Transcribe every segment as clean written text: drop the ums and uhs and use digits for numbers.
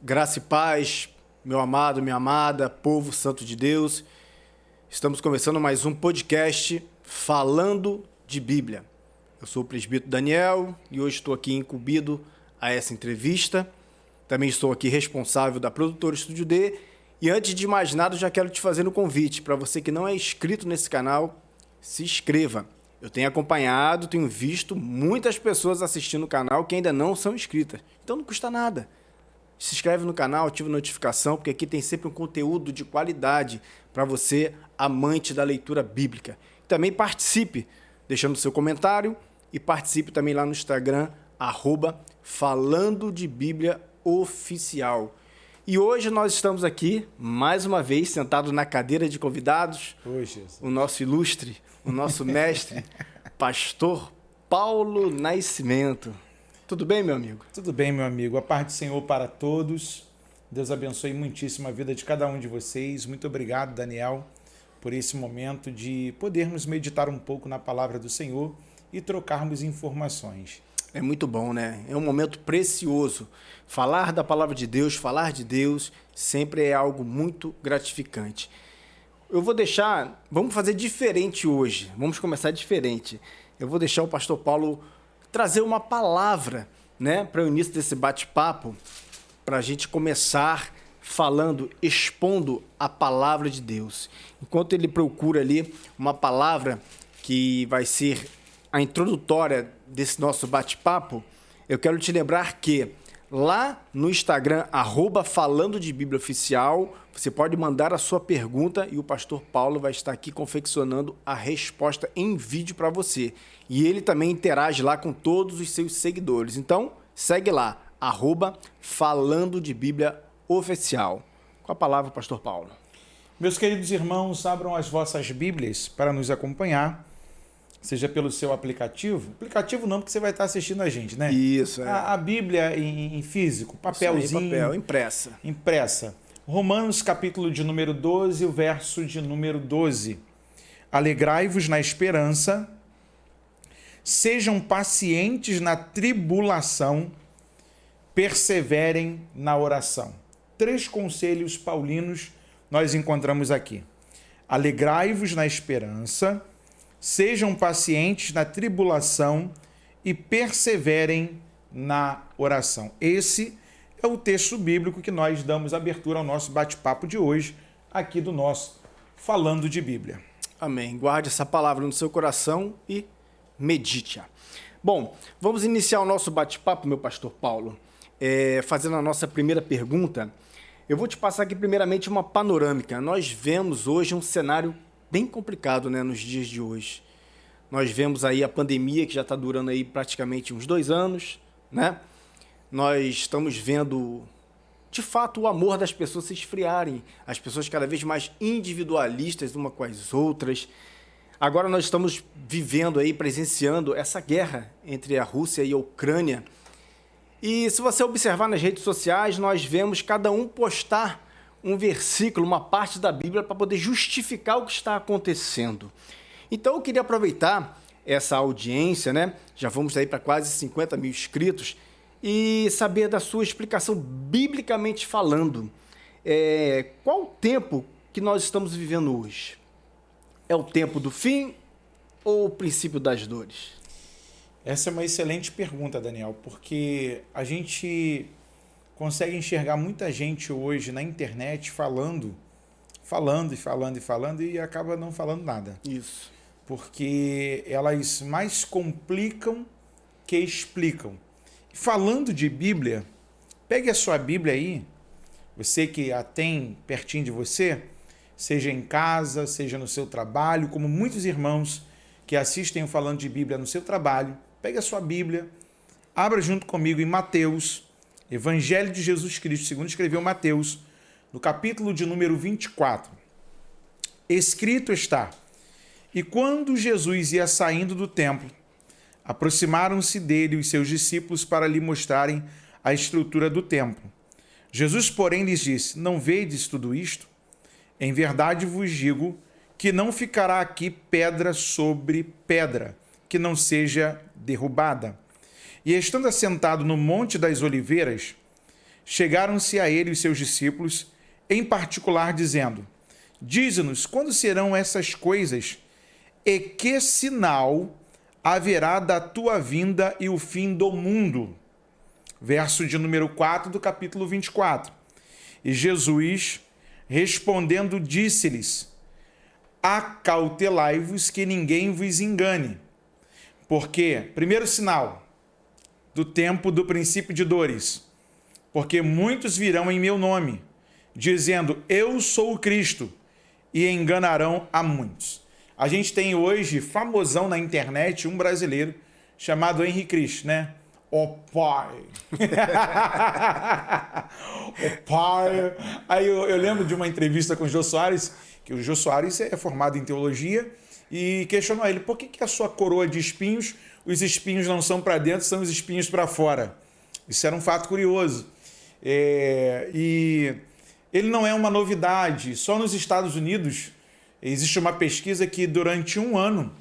Graça e paz, meu amado, minha amada, povo santo de Deus. Estamos começando mais um podcast falando de Bíblia. Eu sou o presbítero Daniel e hoje estou aqui incumbido a essa entrevista. Também estou aqui responsável da produtora Estúdio D. E antes de mais nada, eu já quero te fazer um convite. Para você que não é inscrito nesse canal, se inscreva. Eu tenho acompanhado, tenho visto muitas pessoas assistindo o canal que ainda não são inscritas. Então não custa nada. Se inscreve no canal, ativa a notificação, porque aqui tem sempre um conteúdo de qualidade para você, amante da leitura bíblica. Também participe, deixando seu comentário, e participe também lá no Instagram, @Falando de Bíblia Oficial. E hoje nós estamos aqui, mais uma vez, sentados na cadeira de convidados, o nosso ilustre, o nosso mestre, pastor Paulo Nascimento. Tudo bem, meu amigo? Tudo bem, meu amigo. A paz do Senhor para todos. Deus abençoe muitíssimo a vida de cada um de vocês. Muito obrigado, Daniel, por esse momento de podermos meditar um pouco na palavra do Senhor e trocarmos informações. É muito bom, né? É um momento precioso. Falar da palavra de Deus, falar de Deus, sempre é algo muito gratificante. Vamos fazer diferente hoje. Vamos começar diferente. Eu vou deixar o pastor Paulo trazer uma palavra, né, para o início desse bate-papo, para a gente começar falando, expondo a palavra de Deus. Enquanto ele procura ali uma palavra que vai ser a introdutória desse nosso bate-papo, eu quero te lembrar que lá no Instagram, @Falando de Bíblia Oficial, você pode mandar a sua pergunta e o pastor Paulo vai estar aqui confeccionando a resposta em vídeo para você. E ele também interage lá com todos os seus seguidores. Então, segue lá, @Falando de Bíblia Oficial. Com a palavra, pastor Paulo. Meus queridos irmãos, abram as vossas Bíblias para nos acompanhar, seja pelo seu aplicativo. Aplicativo não, porque você vai estar assistindo a gente, né? Isso, é. A Bíblia em físico, papelzinho. Aí, papel, impressa. Impressa. Romanos, capítulo de número 12, o verso de número 12. Alegrai-vos na esperança, sejam pacientes na tribulação, perseverem na oração. 3 conselhos paulinos nós encontramos aqui. Alegrai-vos na esperança, sejam pacientes na tribulação e perseverem na oração. Esse é o texto bíblico que nós damos abertura ao nosso bate-papo de hoje, aqui do nosso Falando de Bíblia. Amém. Guarde essa palavra no seu coração e medite-a. Bom, vamos iniciar o nosso bate-papo, meu pastor Paulo, fazendo a nossa primeira pergunta. Eu vou te passar aqui primeiramente uma panorâmica. Nós vemos hoje um cenário bem complicado, né, nos dias de hoje. Nós vemos aí a pandemia que já está durando aí praticamente uns 2 anos, né? Nós estamos vendo, de fato, o amor das pessoas se esfriarem, as pessoas cada vez mais individualistas uma com as outras. Agora nós estamos vivendo aí, presenciando essa guerra entre a Rússia e a Ucrânia. E se você observar nas redes sociais, nós vemos cada um postar um versículo, uma parte da Bíblia para poder justificar o que está acontecendo. Então eu queria aproveitar essa audiência, né? Já vamos aí para quase 50 mil inscritos, e saber da sua explicação, biblicamente falando. Qual o tempo que nós estamos vivendo hoje? É o tempo do fim ou o princípio das dores? Essa é uma excelente pergunta, Daniel, porque a gente consegue enxergar muita gente hoje na internet falando e acaba não falando nada. Isso. Porque elas mais complicam que explicam. Falando de Bíblia, pegue a sua Bíblia aí, você que a tem pertinho de você, seja em casa, seja no seu trabalho, como muitos irmãos que assistem o Falando de Bíblia no seu trabalho, pegue a sua Bíblia, abra junto comigo em Mateus, Evangelho de Jesus Cristo, segundo escreveu Mateus, no capítulo de número 24. Escrito está: e quando Jesus ia saindo do templo, aproximaram-se dele os seus discípulos para lhe mostrarem a estrutura do templo. Jesus, porém, lhes disse: não vedes tudo isto? Em verdade vos digo que não ficará aqui pedra sobre pedra, que não seja derrubada. E estando assentado no Monte das Oliveiras, chegaram-se a ele os seus discípulos, em particular, dizendo: dize-nos, quando serão essas coisas, e que sinal haverá da tua vinda e o fim do mundo? Verso de número 4 do capítulo 24. E Jesus, respondendo, disse-lhes: acautelai-vos que ninguém vos engane. Porque, primeiro sinal do tempo do princípio de dores, porque muitos virão em meu nome, dizendo, eu sou o Cristo, e enganarão a muitos. A gente tem hoje, famosão na internet, um brasileiro chamado Henrique Cristo, né? O pai. O pai. Aí eu lembro de uma entrevista com o Jô Soares, que o Jô Soares é formado em teologia, e questionou ele, por que a sua coroa de espinhos, os espinhos não são para dentro, são os espinhos para fora? Isso era um fato curioso. E ele não é uma novidade. Só nos Estados Unidos existe uma pesquisa que durante um ano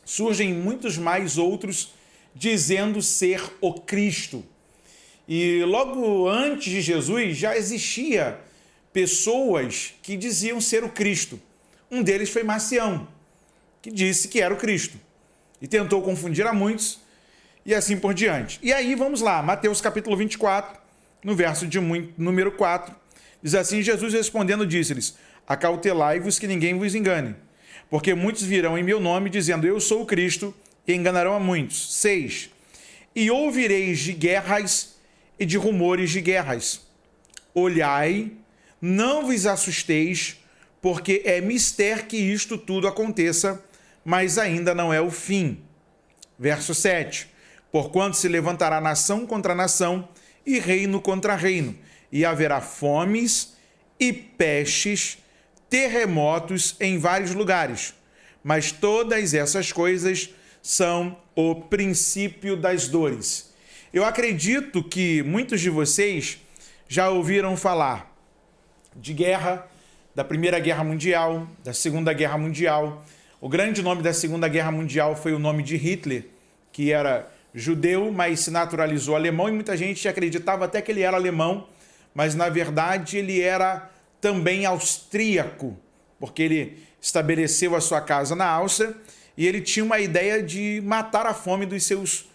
surgem muitos mais outros dizendo ser o Cristo. E logo antes de Jesus já existia pessoas que diziam ser o Cristo. Um deles foi Marcião, que disse que era o Cristo e tentou confundir a muitos e assim por diante. E aí vamos lá, Mateus capítulo 24, no verso de número 4, diz assim, Jesus respondendo disse-lhes, acautelai-vos que ninguém vos engane, porque muitos virão em meu nome dizendo, eu sou o Cristo, e enganarão a muitos. 6. E ouvireis de guerras e de rumores de guerras. Olhai, não vos assusteis, porque é mister que isto tudo aconteça, mas ainda não é o fim. Verso 7. Porquanto se levantará nação contra nação, e reino contra reino, e haverá fomes e pestes, terremotos em vários lugares. Mas todas essas coisas são o princípio das dores. Eu acredito que muitos de vocês já ouviram falar de guerra, da Primeira Guerra Mundial, da Segunda Guerra Mundial. O grande nome da Segunda Guerra Mundial foi o nome de Hitler, que era judeu, mas se naturalizou alemão, e muita gente acreditava até que ele era alemão, mas na verdade ele era também austríaco, porque ele estabeleceu a sua casa na Áustria e ele tinha uma ideia de matar a fome dos seus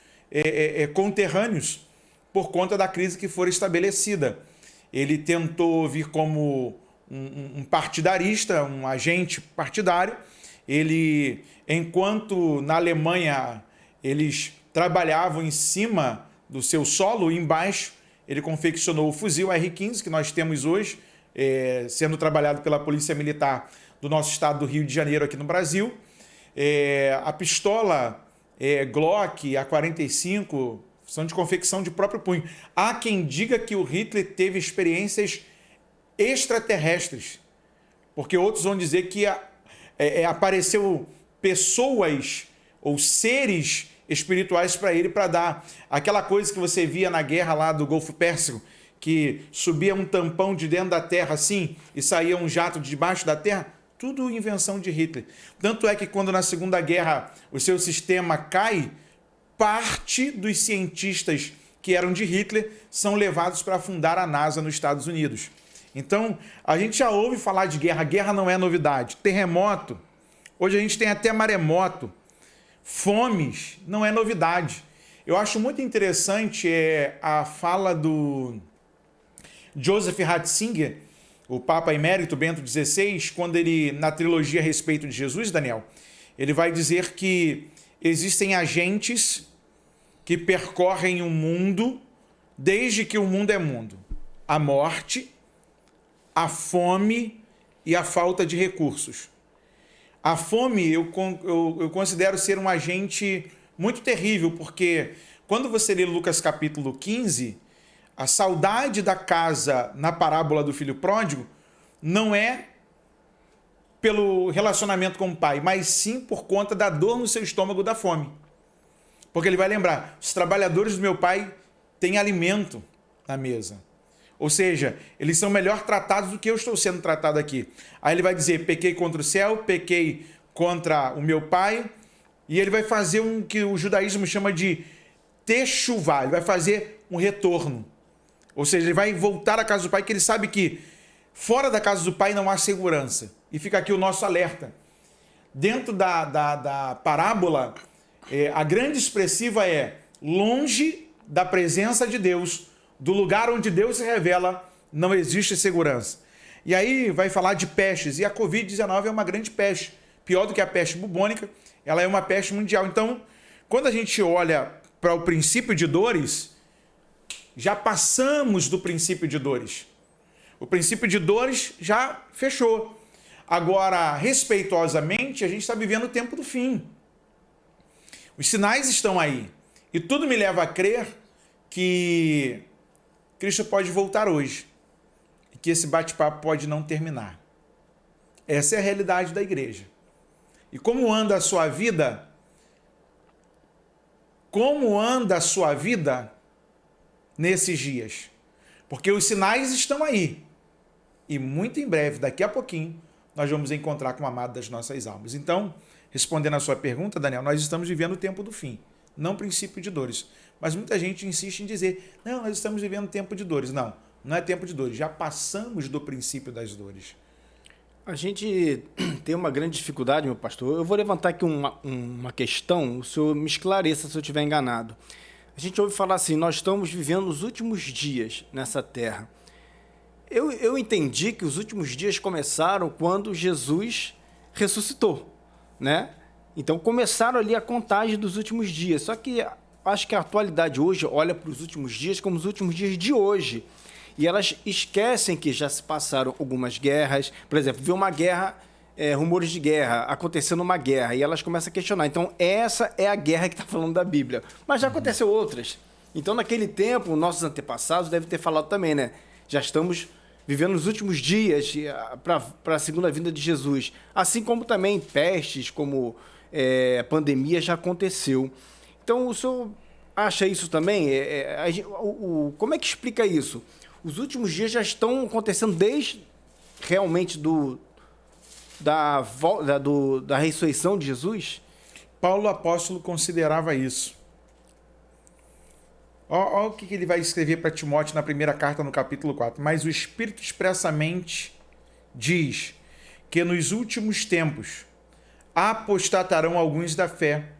conterrâneos por conta da crise que for estabelecida. Ele tentou vir como um partidarista, um agente partidário. Ele, enquanto na Alemanha eles trabalhavam em cima do seu solo, embaixo ele confeccionou o fuzil R-15 que nós temos hoje, sendo trabalhado pela Polícia Militar do nosso estado do Rio de Janeiro aqui no Brasil. A pistola Glock, A45, são de confecção de próprio punho. Há quem diga que o Hitler teve experiências extraterrestres, porque outros vão dizer que apareceu pessoas ou seres espirituais para ele, para dar aquela coisa que você via na guerra lá do Golfo Pérsico, que subia um tampão de dentro da terra assim e saía um jato de debaixo da terra. Tudo invenção de Hitler. Tanto é que quando na Segunda Guerra o seu sistema cai, parte dos cientistas que eram de Hitler são levados para fundar a NASA nos Estados Unidos. Então, a gente já ouve falar de guerra. Guerra não é novidade. Terremoto. Hoje a gente tem até maremoto. Fomes não é novidade. Eu acho muito interessante a fala do Joseph Ratzinger, o Papa Emérito Bento XVI, quando ele, na trilogia a respeito de Jesus, Daniel, ele vai dizer que existem agentes que percorrem o mundo desde que o mundo é mundo. A morte, a fome e a falta de recursos. A fome eu considero ser um agente muito terrível, porque quando você lê Lucas capítulo 15, a saudade da casa na parábola do filho pródigo não é pelo relacionamento com o pai, mas sim por conta da dor no seu estômago da fome. Porque ele vai lembrar, os trabalhadores do meu pai têm alimento na mesa. Ou seja, eles são melhor tratados do que eu estou sendo tratado aqui. Aí ele vai dizer, pequei contra o céu, pequei contra o meu pai, e ele vai fazer que o judaísmo chama de techuvá, ele vai fazer um retorno. Ou seja, ele vai voltar à casa do pai, que ele sabe que fora da casa do pai não há segurança. E fica aqui o nosso alerta. Dentro da parábola, a grande expressiva é: longe da presença de Deus, do lugar onde Deus se revela, não existe segurança. E aí vai falar de pestes, e a Covid-19 é uma grande peste. Pior do que a peste bubônica, ela é uma peste mundial. Então, quando a gente olha para o princípio de dores, já passamos do princípio de dores. O princípio de dores já fechou. Agora, respeitosamente, a gente está vivendo o tempo do fim. Os sinais estão aí. E tudo me leva a crer que Cristo pode voltar hoje. E que esse bate-papo pode não terminar. Essa é a realidade da igreja. E como anda a sua vida? Como anda a sua vida nesses dias? Porque os sinais estão aí. E muito em breve, daqui a pouquinho, nós vamos encontrar com o amado das nossas almas. Então, respondendo a sua pergunta, Daniel, nós estamos vivendo o tempo do fim, não o princípio de dores. Mas muita gente insiste em dizer, não, nós estamos vivendo o tempo de dores. Não, não é tempo de dores, já passamos do princípio das dores. A gente tem uma grande dificuldade, meu pastor. Eu vou levantar aqui uma questão, o senhor me esclareça se eu estiver enganado. A gente ouve falar assim, nós estamos vivendo os últimos dias nessa terra. Eu entendi que os últimos dias começaram quando Jesus ressuscitou, né? Então começaram ali a contagem dos últimos dias. Só que acho que a atualidade hoje olha para os últimos dias como os últimos dias de hoje. E elas esquecem que já se passaram algumas guerras. Por exemplo, vê uma guerra, rumores de guerra, acontecendo uma guerra, e elas começam a questionar. Então, essa é a guerra que está falando da Bíblia. Mas já aconteceu outras. Então, naquele tempo, nossos antepassados devem ter falado também, né? Já estamos vivendo os últimos dias para a segunda vinda de Jesus. Assim como também pestes, como pandemia já aconteceu. Então, o senhor acha isso também? Como é que explica isso? Os últimos dias já estão acontecendo desde realmente da ressurreição de Jesus? Paulo apóstolo considerava isso. Olha o que ele vai escrever para Timóteo na primeira carta, no capítulo 4. Mas o Espírito expressamente diz que nos últimos tempos apostatarão alguns da fé.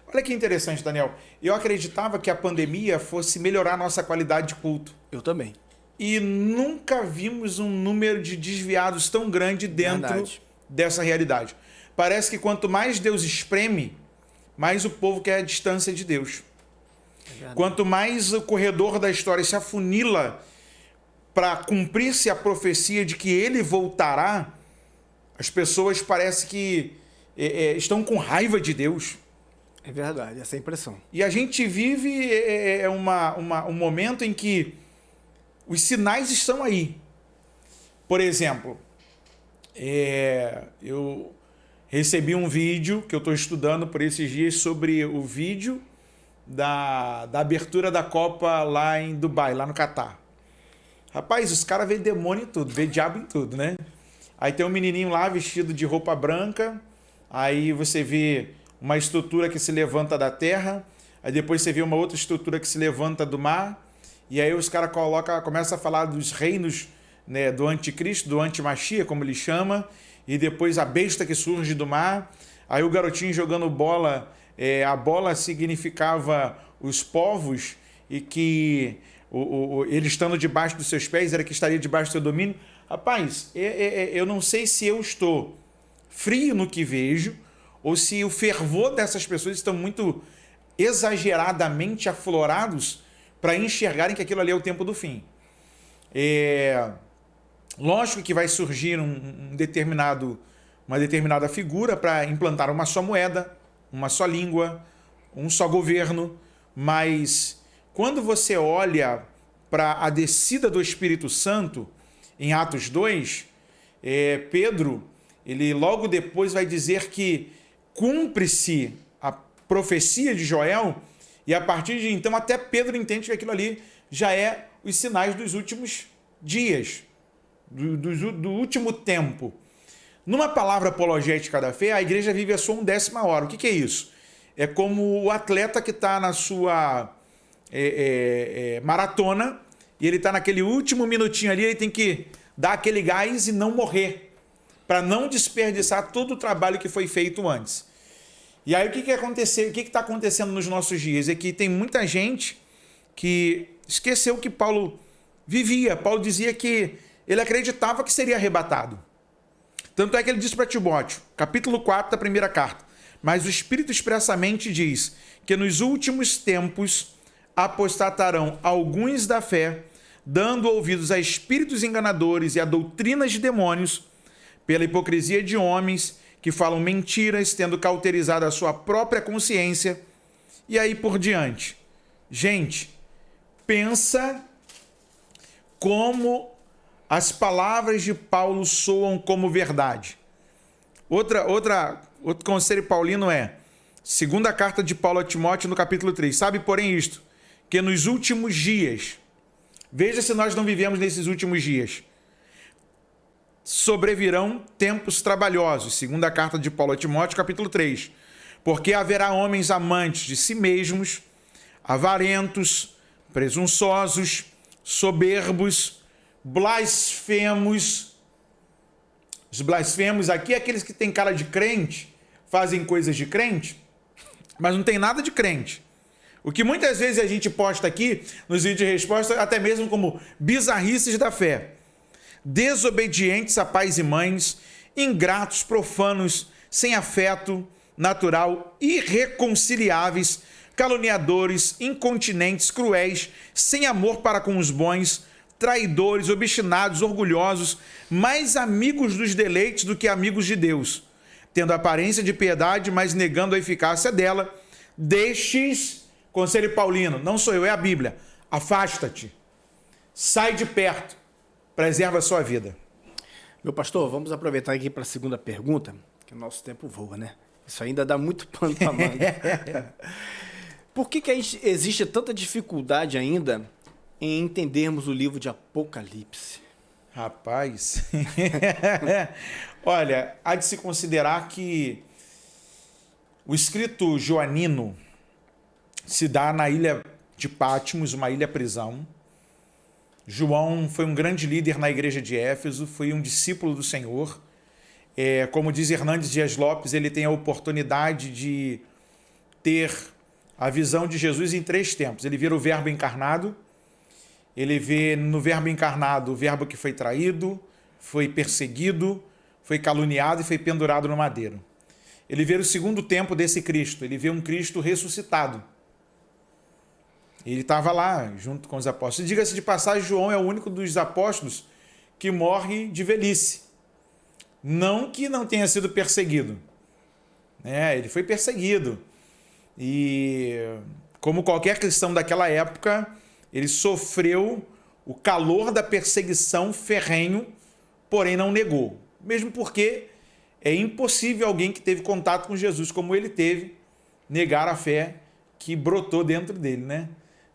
Olha que interessante, Daniel. Eu acreditava que a pandemia fosse melhorar a nossa qualidade de culto. Eu também. E nunca vimos um número de desviados tão grande dentro dessa realidade. Parece que quanto mais Deus espreme, mais o povo quer a distância de Deus. Quanto mais o corredor da história se afunila para cumprir-se a profecia de que ele voltará, as pessoas parece que estão com raiva de Deus. É verdade, essa é a impressão. E a gente vive um momento em que os sinais estão aí. Por exemplo, eu recebi um vídeo que eu estou estudando por esses dias sobre o vídeo da abertura da Copa lá em Dubai, lá no Catar. Rapaz, os caras vê demônio em tudo, vê diabo em tudo, né? Aí tem um menininho lá vestido de roupa branca, aí você vê uma estrutura que se levanta da terra, aí depois você vê uma outra estrutura que se levanta do mar, e aí os caras começam a falar dos reinos, né, do anticristo, do antimachia, como ele chama, e depois a besta que surge do mar, aí o garotinho jogando bola, a bola significava os povos, e que ele estando debaixo dos seus pés era que estaria debaixo do seu domínio. Rapaz, eu não sei se eu estou frio no que vejo, ou se o fervor dessas pessoas estão muito exageradamente aflorados para enxergarem que aquilo ali é o tempo do fim. Lógico que vai surgir uma determinada figura para implantar uma só moeda, uma só língua, um só governo, mas quando você olha para a descida do Espírito Santo, em Atos 2, Pedro, ele logo depois vai dizer que cumpre-se a profecia de Joel, e a partir de então até Pedro entende que aquilo ali já é os sinais dos últimos dias, do último tempo. Numa palavra apologética da fé, a igreja vive a sua 11ª hora. O que é isso? É como o atleta que está na sua maratona, e ele está naquele último minutinho ali, ele tem que dar aquele gás e não morrer, para não desperdiçar todo o trabalho que foi feito antes. E aí o que está acontecendo nos nossos dias? É que tem muita gente que esqueceu que Paulo vivia. Paulo dizia que ele acreditava que seria arrebatado. Tanto é que ele disse para Timóteo, capítulo 4 da primeira carta: mas o Espírito expressamente diz que nos últimos tempos apostatarão alguns da fé, dando ouvidos a espíritos enganadores e a doutrinas de demônios, pela hipocrisia de homens que falam mentiras, tendo cauterizado a sua própria consciência, e aí por diante. Gente, pensa como as palavras de Paulo soam como verdade. Outro conselho paulino é, segunda carta de Paulo a Timóteo, no capítulo 3, sabe, porém, isto, que nos últimos dias, veja se nós não vivemos nesses últimos dias, sobrevirão tempos trabalhosos, segunda carta de Paulo a Timóteo, capítulo 3, porque haverá homens amantes de si mesmos, avarentos, presunçosos, soberbos, blasfemos. Os blasfemos aqui é aqueles que têm cara de crente, fazem coisas de crente, mas não tem nada de crente. O que muitas vezes a gente posta aqui nos vídeos de resposta, até mesmo como bizarrices da fé. Desobedientes a pais e mães, ingratos, profanos, sem afeto natural, irreconciliáveis, caluniadores, incontinentes, cruéis, sem amor para com os bons, traidores, obstinados, orgulhosos, mais amigos dos deleites do que amigos de Deus, tendo aparência de piedade, mas negando a eficácia dela. Destes, conselho paulino, não sou eu, é a Bíblia, afasta-te, sai de perto, preserva a sua vida. Meu pastor, vamos aproveitar aqui para a segunda pergunta, que o nosso tempo voa, né? Isso ainda dá muito pano para manga. Por que existe tanta dificuldade ainda em entendermos o livro de Apocalipse? Rapaz, olha, há de se considerar que o escrito joanino se dá na ilha de Patmos, uma ilha-prisão. João foi um grande líder na igreja de Éfeso, foi um discípulo do Senhor. Como diz Hernandes Dias Lopes, ele tem a oportunidade de ter a visão de Jesus em 3 tempos. Ele vira o verbo encarnado, ele vê no verbo encarnado o verbo que foi traído, foi perseguido, foi caluniado e foi pendurado no madeiro. Ele vê o segundo tempo desse Cristo, ele vê um Cristo ressuscitado. Ele estava lá junto com os apóstolos. Diga-se de passagem, João é o único dos apóstolos que morre de velhice. Não que não tenha sido perseguido. Ele foi perseguido. E, como qualquer cristão daquela época, ele sofreu o calor da perseguição ferrenho, porém não negou. Mesmo porque é impossível alguém que teve contato com Jesus, como ele teve, negar a fé que brotou dentro dele, né?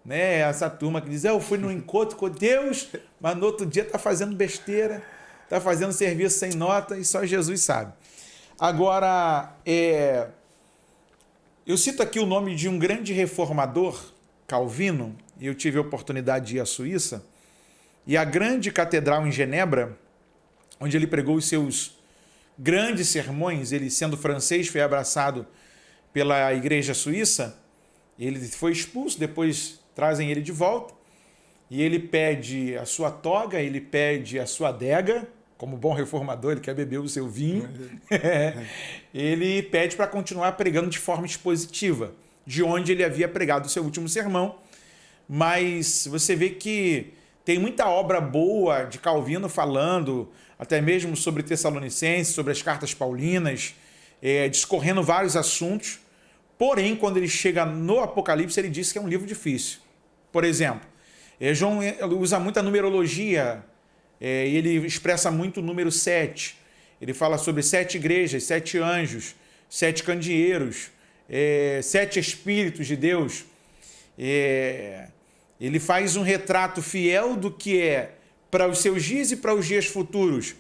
Essa turma que diz, eu fui no encontro com Deus, mas no outro dia está fazendo besteira, está fazendo serviço sem nota e só Jesus sabe. Agora, eu cito aqui o nome de um grande reformador, Calvino, e eu tive a oportunidade de ir à Suíça, e a grande catedral em Genebra, onde ele pregou os seus grandes sermões, ele sendo francês foi abraçado pela igreja suíça, ele foi expulso, depois trazem ele de volta, e ele pede a sua toga, ele pede a sua adega, como bom reformador, ele quer beber o seu vinho, ele pede para continuar pregando de forma expositiva, de onde ele havia pregado o seu último sermão, mas você vê que tem muita obra boa de Calvino falando, até mesmo sobre Tessalonicenses, sobre as cartas paulinas, discorrendo vários assuntos, porém, quando ele chega no Apocalipse, ele diz que é um livro difícil. Por exemplo, João usa muita numerologia, e ele expressa muito o número 7. Ele fala sobre 7 igrejas, 7 anjos, 7 candeeiros, 7 espíritos de Deus. Ele faz um retrato fiel do que é para os seus dias e para os dias futuros.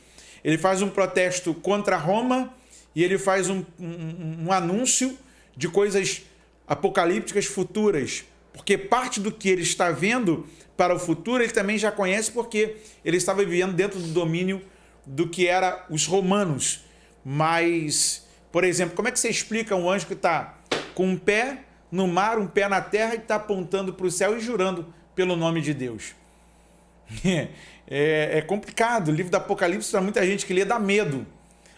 Ele faz um protesto contra Roma e ele faz um anúncio de coisas apocalípticas futuras Porque parte do que ele está vendo para o futuro, ele também já conhece, porque ele estava vivendo dentro do domínio do que era os romanos. Mas, por exemplo, como é que você explica um anjo que está com um pé no mar, um pé na terra, e está apontando para o céu e jurando pelo nome de Deus? É complicado. O livro do Apocalipse, para muita gente que lê, dá medo.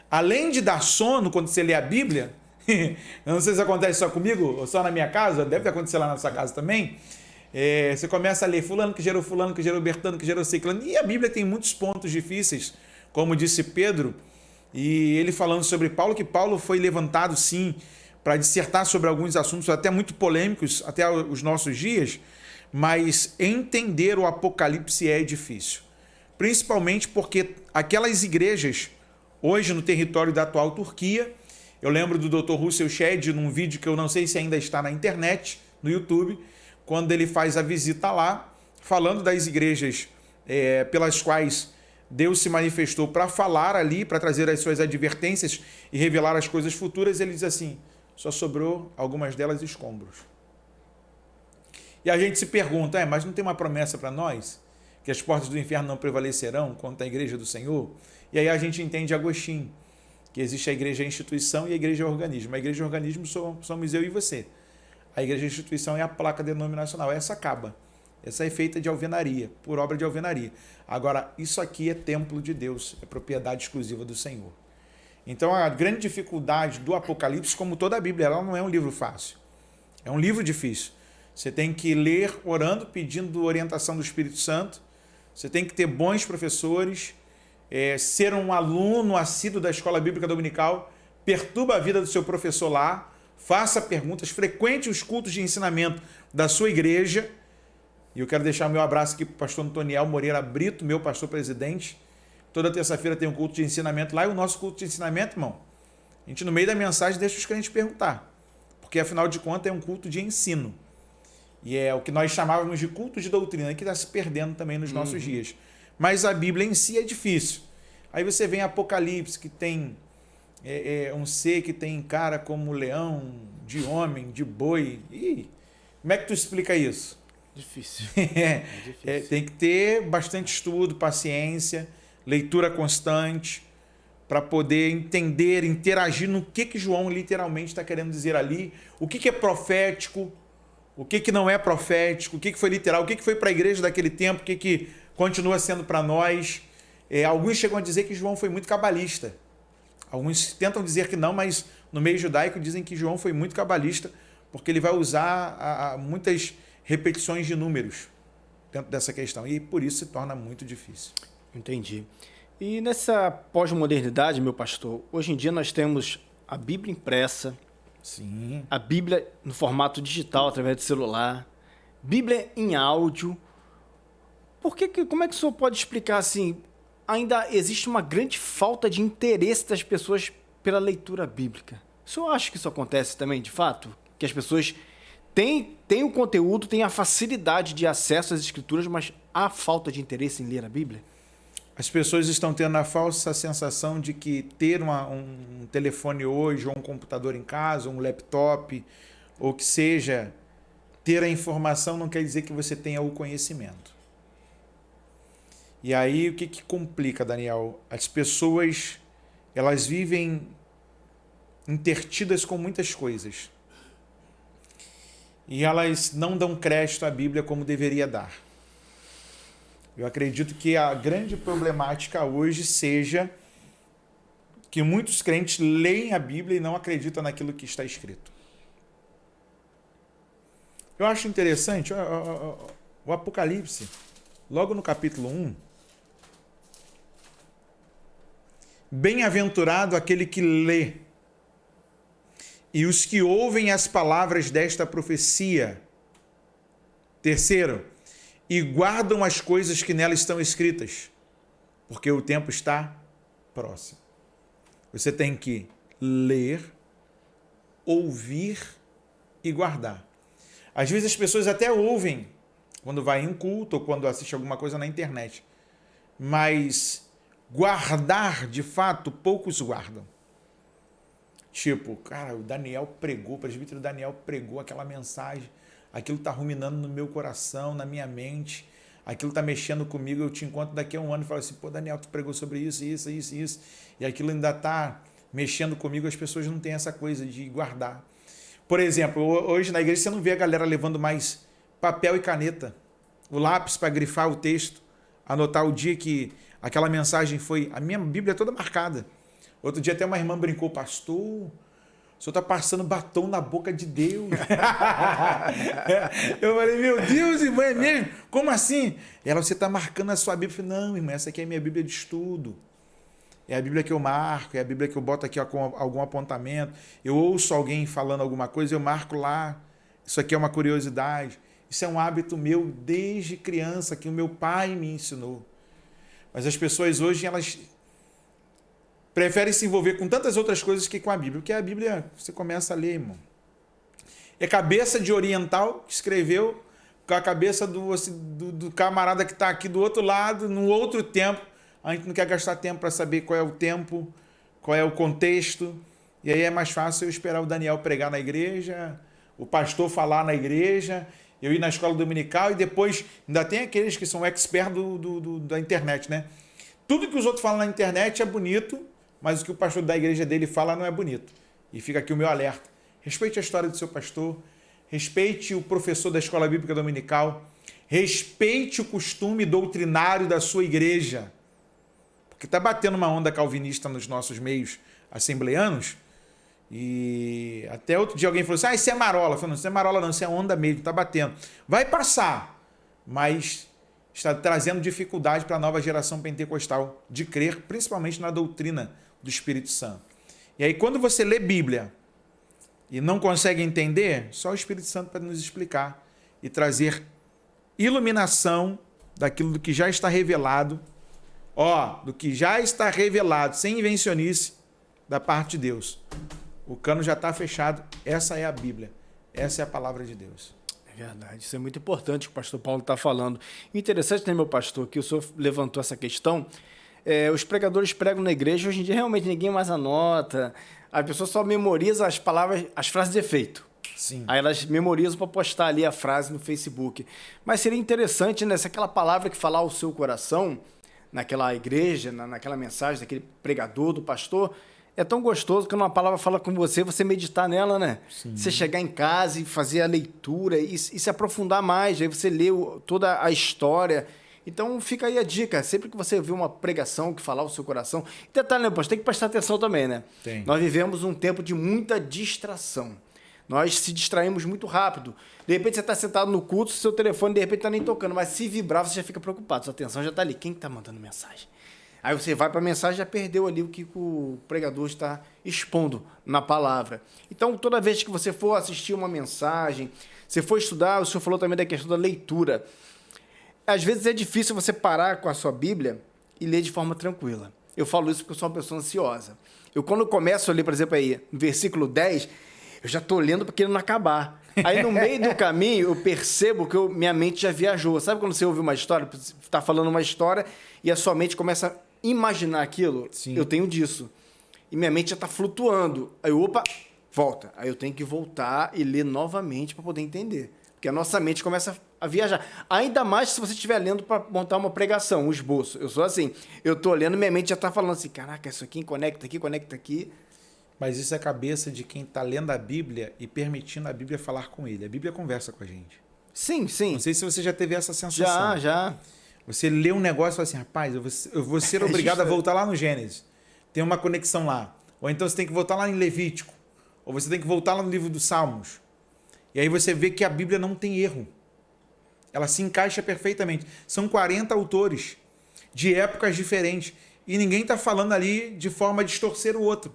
Além de dar sono quando você lê a Bíblia, eu não sei se acontece só comigo ou só na minha casa, deve acontecer lá na sua casa também. Você começa a ler fulano, que gerou Bertano, que gerou ciclano. E a Bíblia tem muitos pontos difíceis, como disse Pedro, e ele falando sobre Paulo, que Paulo foi levantado, sim, para dissertar sobre alguns assuntos até muito polêmicos, até os nossos dias, mas entender o Apocalipse é difícil. Principalmente porque aquelas igrejas, hoje no território da atual Turquia, eu lembro do Dr. Russell Shedd, num vídeo que eu não sei se ainda está na internet, no YouTube, quando ele faz a visita lá, falando das igrejas pelas quais Deus se manifestou para falar ali, para trazer as suas advertências e revelar as coisas futuras, ele diz assim, só sobrou algumas delas escombros. E a gente se pergunta, mas não tem uma promessa para nós? Que as portas do inferno não prevalecerão contra a igreja do Senhor? E aí a gente entende Agostinho, que existe a igreja instituição e a igreja organismo. A igreja organismo somos eu e você. A igreja instituição é a placa denominacional. Essa acaba. Essa é feita de alvenaria, por obra de alvenaria. Agora, isso aqui é templo de Deus, é propriedade exclusiva do Senhor. Então, a grande dificuldade do Apocalipse, como toda a Bíblia, ela não é um livro fácil. É um livro difícil. Você tem que ler orando, pedindo orientação do Espírito Santo. Você tem que ter bons professores, ser um aluno assíduo da Escola Bíblica Dominical, perturba a vida do seu professor lá, faça perguntas, frequente os cultos de ensinamento da sua igreja. E eu quero deixar o meu abraço aqui para o pastor Antoniel Moreira Brito, meu pastor presidente. Toda terça-feira tem um culto de ensinamento lá, e o nosso culto de ensinamento, irmão, a gente no meio da mensagem deixa os crentes perguntar, porque afinal de contas é um culto de ensino. E é o que nós chamávamos de culto de doutrina, que está se perdendo também nos nossos dias. Mas a Bíblia em si é difícil. Aí você vem Apocalipse, que tem um ser que tem cara como leão, de homem, de boi. Ih, como é que tu explica isso? Difícil. Difícil. Tem que ter bastante estudo, paciência, leitura constante, para poder entender, interagir no que João literalmente está querendo dizer ali, o que é profético, o que não é profético, o que foi literal, o que foi para a igreja daquele tempo, o que continua sendo para nós. Alguns chegam a dizer que João foi muito cabalista. Alguns tentam dizer que não, mas no meio judaico dizem que João foi muito cabalista, porque ele vai usar muitas repetições de números dentro dessa questão, e por isso se torna muito difícil. Entendi. E nessa pós-modernidade, meu pastor, hoje em dia nós temos a Bíblia impressa, sim, a Bíblia no formato digital através do celular, Bíblia em áudio. Como é que o senhor pode explicar assim, ainda existe uma grande falta de interesse das pessoas pela leitura bíblica? O senhor acha que isso acontece também, de fato? Que as pessoas têm o conteúdo, têm a facilidade de acesso às escrituras, mas há falta de interesse em ler a Bíblia? As pessoas estão tendo a falsa sensação de que ter um telefone hoje, ou um computador em casa, ou um laptop, ou que seja, ter a informação não quer dizer que você tenha o conhecimento. E aí o que complica, Daniel? As pessoas, elas vivem intertidas com muitas coisas. E elas não dão crédito à Bíblia como deveria dar. Eu acredito que a grande problemática hoje seja que muitos crentes leem a Bíblia e não acreditam naquilo que está escrito. Eu acho interessante o Apocalipse, logo no capítulo 1, bem-aventurado aquele que lê e os que ouvem as palavras desta profecia. Terceiro, e guardam as coisas que nela estão escritas, porque o tempo está próximo. Você tem que ler, ouvir e guardar. Às vezes as pessoas até ouvem quando vai em um culto ou quando assiste alguma coisa na internet, mas guardar, de fato, poucos guardam. Tipo, cara, o presbítero Daniel pregou aquela mensagem. aquilo está ruminando no meu coração, na minha mente, aquilo está mexendo comigo, eu te encontro daqui a um ano e falo assim, pô, Daniel, tu pregou sobre isso, e aquilo ainda está mexendo comigo, as pessoas não têm essa coisa de guardar. Por exemplo, hoje na igreja você não vê a galera levando mais papel e caneta, o lápis para grifar o texto, anotar o dia que aquela mensagem foi... A minha Bíblia é toda marcada. Outro dia até uma irmã brincou, pastor, o senhor está passando batom na boca de Deus. Eu falei, meu Deus, irmã, é mesmo? Como assim? Ela, você está marcando a sua Bíblia. Eu falei, não, irmã, essa aqui é a minha Bíblia de estudo. É a Bíblia que eu marco, é a Bíblia que eu boto aqui com algum apontamento. Eu ouço alguém falando alguma coisa, eu marco lá. Isso aqui é uma curiosidade. Isso é um hábito meu desde criança, que o meu pai me ensinou. Mas as pessoas hoje, elas preferem se envolver com tantas outras coisas que com a Bíblia. Porque a Bíblia, você começa a ler, irmão. É cabeça de oriental que escreveu com a cabeça do camarada que está aqui do outro lado, num outro tempo. A gente não quer gastar tempo para saber qual é o tempo, qual é o contexto. E aí é mais fácil eu esperar o Daniel pregar na igreja, o pastor falar na igreja, eu ir na escola dominical e depois ainda tem aqueles que são experts da internet, né? Tudo que os outros falam na internet é bonito, mas o que o pastor da igreja dele fala não é bonito. E fica aqui o meu alerta. Respeite a história do seu pastor, respeite o professor da escola bíblica dominical, respeite o costume doutrinário da sua igreja. Porque está batendo uma onda calvinista nos nossos meios assembleanos. E até outro dia alguém falou assim, isso é marola. Eu falei, não, isso é marola não, isso é onda mesmo, está batendo. Vai passar, mas está trazendo dificuldade para a nova geração pentecostal de crer, principalmente na doutrina do Espírito Santo. E aí quando você lê Bíblia e não consegue entender, só o Espírito Santo para nos explicar e trazer iluminação daquilo que já está revelado, do que já está revelado, sem invencionice, da parte de Deus. O cano já está fechado. Essa é a Bíblia. Essa é a palavra de Deus. É verdade. Isso é muito importante que o pastor Paulo está falando. Interessante, né, meu pastor, que o senhor levantou essa questão. Os pregadores pregam na igreja, hoje em dia realmente ninguém mais anota. A pessoa só memoriza as palavras, as frases de efeito. Sim. Aí elas memorizam para postar ali a frase no Facebook. Mas seria interessante, né, se aquela palavra que falar ao seu coração, naquela igreja, naquela mensagem daquele pregador, do pastor, é tão gostoso que uma palavra fala com você, você meditar nela, né? Sim. Você chegar em casa e fazer a leitura e se aprofundar mais, aí você lê toda a história. Então fica aí a dica, sempre que você vê uma pregação que falar o seu coração, e detalhe, né, pastor, tem que prestar atenção também, né? Tem. Nós vivemos um tempo de muita distração. Nós se distraímos muito rápido. De repente você está sentado no culto, seu telefone de repente está nem tocando, mas se vibrar você já fica preocupado, sua atenção já está ali. Quem está mandando mensagem? Aí você vai para a mensagem e já perdeu ali o que o pregador está expondo na palavra. Então, toda vez que você for assistir uma mensagem, você for estudar, o senhor falou também da questão da leitura. Às vezes é difícil você parar com a sua Bíblia e ler de forma tranquila. Eu falo isso porque eu sou uma pessoa ansiosa. Quando começo a ler, por exemplo, aí, no versículo 10, eu já estou lendo porque não acabar. Aí no meio do caminho eu percebo que minha mente já viajou. Sabe quando você ouve uma história, está falando uma história e a sua mente começa a imaginar aquilo? Sim. Eu tenho disso. E minha mente já está flutuando. Aí, opa, volta. Aí eu tenho que voltar e ler novamente para poder entender. Porque a nossa mente começa a viajar. Ainda mais se você estiver lendo para montar uma pregação, um esboço. Eu sou assim. Eu estou lendo, minha mente já está falando assim, caraca, isso aqui conecta aqui. Mas isso é a cabeça de quem está lendo a Bíblia e permitindo a Bíblia falar com ele. A Bíblia conversa com a gente. Sim, sim. Não sei se você já teve essa sensação. Já. Você lê um negócio e fala assim, rapaz, eu vou ser obrigado a voltar lá no Gênesis. Tem uma conexão lá. Ou então você tem que voltar lá em Levítico. Ou você tem que voltar lá no livro dos Salmos. E aí você vê que a Bíblia não tem erro. Ela se encaixa perfeitamente. São 40 autores de épocas diferentes. E ninguém está falando ali de forma a distorcer o outro.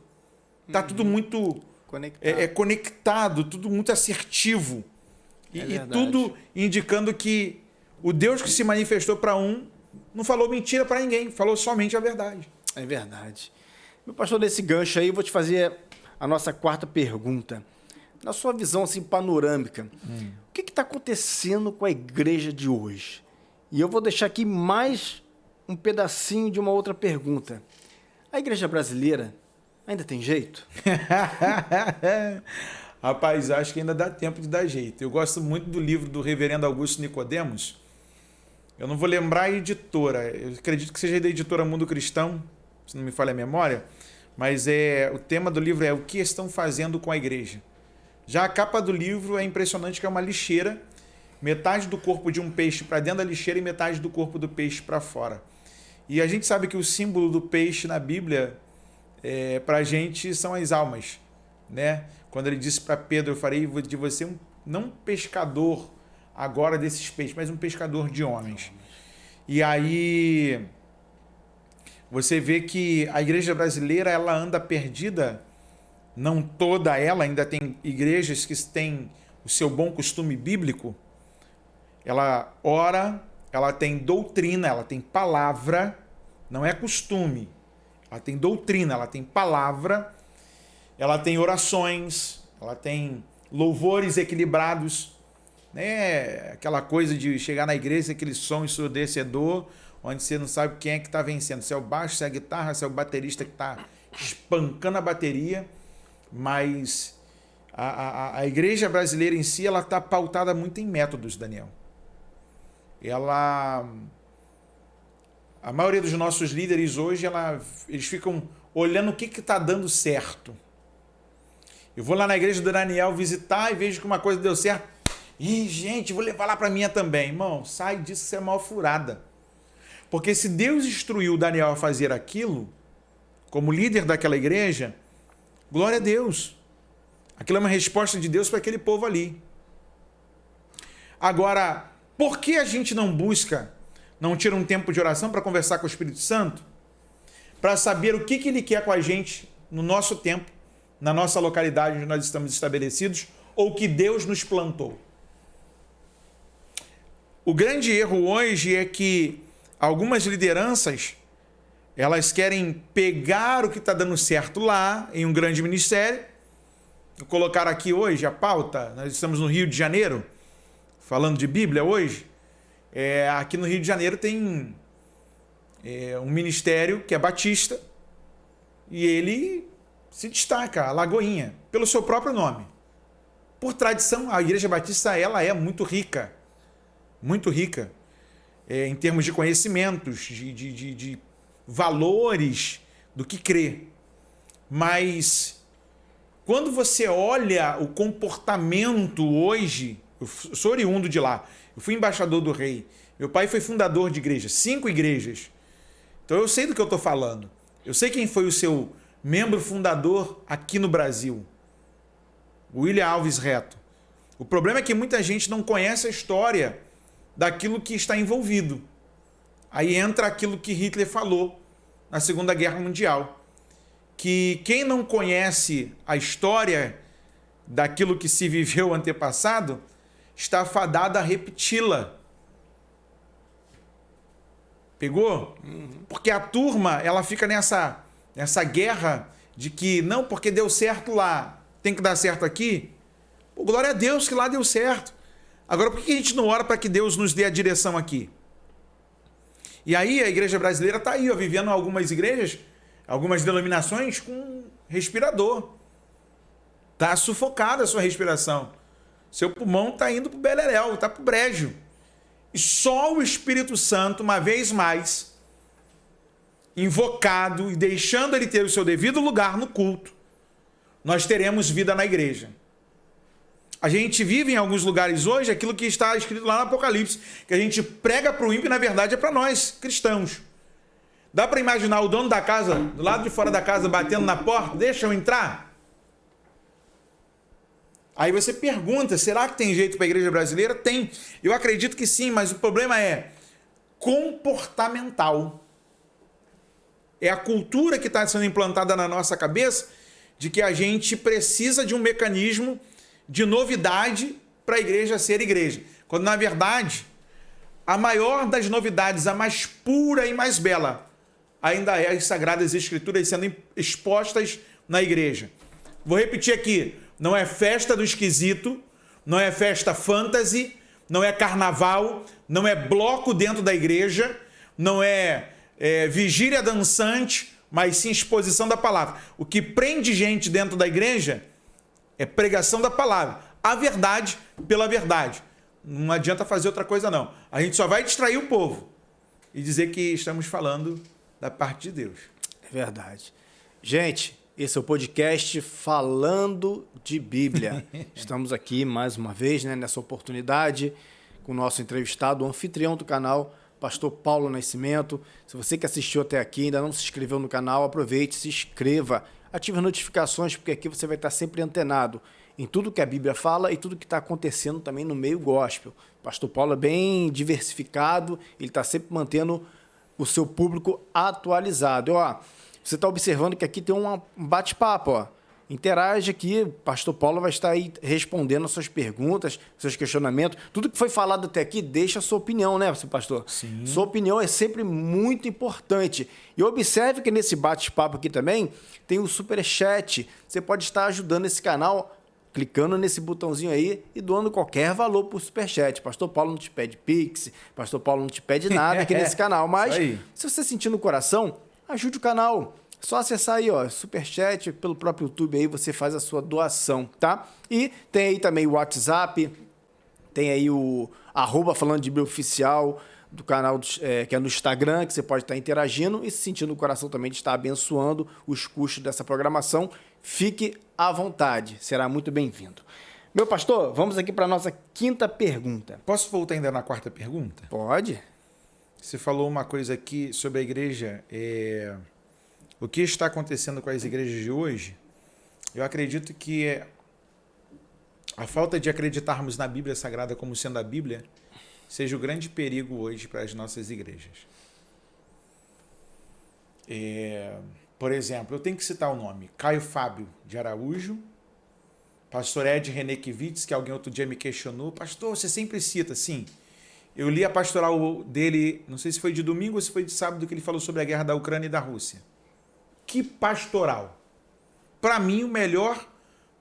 Está tudo muito conectado, tudo muito assertivo. E tudo indicando que o Deus que se manifestou para um não falou mentira para ninguém, falou somente a verdade. É verdade. Meu pastor, nesse gancho aí, eu vou te fazer a nossa quarta pergunta. Na sua visão assim, panorâmica, o que está acontecendo com a igreja de hoje? E eu vou deixar aqui mais um pedacinho de uma outra pergunta. A igreja brasileira ainda tem jeito? Rapaz, acho que ainda dá tempo de dar jeito. Eu gosto muito do livro do reverendo Augusto Nicodemos. Eu não vou lembrar a editora. Eu acredito que seja da editora Mundo Cristão, se não me falha a memória. Mas o tema do livro é O que estão fazendo com a igreja. Já a capa do livro é impressionante, que é uma lixeira. Metade do corpo de um peixe para dentro da lixeira e metade do corpo do peixe para fora. E a gente sabe que o símbolo do peixe na Bíblia, para a gente, são as almas, né? Quando ele disse para Pedro, eu farei de você não um pescador agora desses peixes, mas um pescador de homens. E aí você vê que a igreja brasileira, ela anda perdida, não toda ela, ainda tem igrejas que têm o seu bom costume bíblico. Ela ora, ela tem doutrina, ela tem palavra, não é costume. Ela tem doutrina, ela tem palavra, ela tem orações, ela tem louvores equilibrados, né? Aquela coisa de chegar na igreja, aquele som ensurdecedor, onde você não sabe quem é que está vencendo, se é o baixo, se é a guitarra, se é o baterista que está espancando a bateria. Mas a igreja brasileira em si, ela está pautada muito em métodos, Daniel. A maioria dos nossos líderes hoje, eles ficam olhando o que está dando certo. Eu vou lá na igreja do Daniel visitar e vejo que uma coisa deu certo. Ih, gente, vou levar lá para a minha também. Irmão, sai disso, você é mal furada. Porque se Deus instruiu o Daniel a fazer aquilo, como líder daquela igreja, glória a Deus. Aquilo é uma resposta de Deus para aquele povo ali. Agora, por que a gente não tira um tempo de oração para conversar com o Espírito Santo? Para saber o que ele quer com a gente no nosso tempo, na nossa localidade onde nós estamos estabelecidos, ou que Deus nos plantou. O grande erro hoje é que algumas lideranças, elas querem pegar o que está dando certo lá, em um grande ministério. Vou colocar aqui hoje a pauta, nós estamos no Rio de Janeiro, falando de Bíblia hoje. Aqui no Rio de Janeiro tem um ministério que é batista, e ele se destaca, a Lagoinha, pelo seu próprio nome. Por tradição, a Igreja Batista, ela é muito rica em termos de conhecimentos, de valores do que crê. Mas quando você olha o comportamento hoje, eu sou oriundo de lá, eu fui embaixador do rei, meu pai foi fundador de igrejas, 5 igrejas. Então eu sei do que eu estou falando. Eu sei quem foi o seu membro fundador aqui no Brasil, William Alves Reto. O problema é que muita gente não conhece a história daquilo que está envolvido. Aí entra aquilo que Hitler falou na Segunda Guerra Mundial, que quem não conhece a história daquilo que se viveu antepassado está fadado a repeti-la. Pegou? Porque a turma, ela fica nessa guerra de que não, porque deu certo lá, tem que dar certo aqui. Pô, glória a Deus que lá deu certo. Agora, por que a gente não ora para que Deus nos dê a direção aqui? E aí a igreja brasileira está aí, vivendo algumas igrejas, algumas denominações com respirador. Está sufocada a sua respiração. Seu pulmão está indo para o beleléu, está para o brejo. E só o Espírito Santo, uma vez mais, invocado e deixando ele ter o seu devido lugar no culto, nós teremos vida na igreja. A gente vive em alguns lugares hoje aquilo que está escrito lá no Apocalipse, que a gente prega para o ímpio e na verdade é para nós, cristãos. Dá para imaginar o dono da casa, do lado de fora da casa, batendo na porta, deixa eu entrar? Aí você pergunta, será que tem jeito para a igreja brasileira? Tem. Eu acredito que sim, mas o problema é comportamental. É a cultura que está sendo implantada na nossa cabeça de que a gente precisa de um mecanismo de novidade para a igreja ser igreja. Quando, na verdade, a maior das novidades, a mais pura e mais bela, ainda é as Sagradas Escrituras sendo expostas na igreja. Vou repetir aqui. Não é festa do esquisito, não é festa fantasy, não é carnaval, não é bloco dentro da igreja, não é vigília dançante, mas sim exposição da palavra. O que prende gente dentro da igreja É pregação da palavra. A verdade pela verdade. Não adianta fazer outra coisa, não. A gente só vai distrair o povo e dizer que estamos falando da parte de Deus. É verdade. Gente, esse é o podcast Falando de Bíblia. Estamos aqui mais uma vez, né, nessa oportunidade com o nosso entrevistado, o anfitrião do canal, Pastor Paulo Nascimento. Se você que assistiu até aqui ainda não se inscreveu no canal, aproveite, se inscreva, ative as notificações, porque aqui você vai estar sempre antenado em tudo que a Bíblia fala e tudo que está acontecendo também no meio gospel. Pastor Paulo é bem diversificado, ele está sempre mantendo o seu público atualizado. Ó, você está observando que aqui tem um bate-papo, ó. Interage aqui, o Pastor Paulo vai estar aí respondendo as suas perguntas, seus questionamentos. Tudo que foi falado até aqui, deixa a sua opinião, né, pastor? Sim. Sua opinião é sempre muito importante. E observe que nesse bate-papo aqui também tem o Superchat. Você pode estar ajudando esse canal clicando nesse botãozinho aí e doando qualquer valor por Superchat. Pastor Paulo não te pede Pix, Pastor Paulo não te pede nada aqui nesse canal, mas se você sentir no coração, ajude o canal. Só acessar aí, ó, Superchat, pelo próprio YouTube aí, você faz a sua doação, tá? E tem aí também o WhatsApp, tem aí o @falando de Bíblia oficial do canal que é no Instagram, que você pode estar interagindo e se sentindo no coração também de estar abençoando os custos dessa programação. Fique à vontade, será muito bem-vindo. Meu pastor, vamos aqui para a nossa quinta pergunta. Posso voltar ainda na quarta pergunta? Pode. Você falou uma coisa aqui sobre a igreja, o que está acontecendo com as igrejas de hoje. Eu acredito que a falta de acreditarmos na Bíblia Sagrada como sendo a Bíblia seja o grande perigo hoje para as nossas igrejas. Por exemplo, eu tenho que citar o nome: Caio Fábio de Araújo, pastor Ed Renekiewicz, que alguém outro dia me questionou: pastor, você sempre cita. Sim, eu li a pastoral dele, não sei se foi de domingo ou se foi de sábado, que ele falou sobre a guerra da Ucrânia e da Rússia. Que pastoral! Para mim, o melhor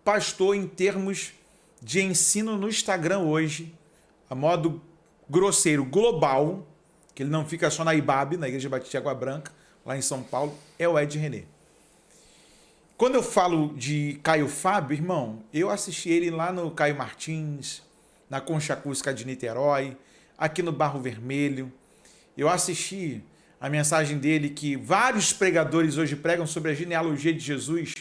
pastor em termos de ensino no Instagram hoje, a modo grosseiro, global, que ele não fica só na IBAB, na Igreja Batista de Água Branca, lá em São Paulo, é o Ed René. Quando eu falo de Caio Fábio, irmão, eu assisti ele lá no Caio Martins, na Concha Acústica de Niterói, aqui no Barro Vermelho. Eu assisti a mensagem dele que vários pregadores hoje pregam sobre a genealogia de Jesus,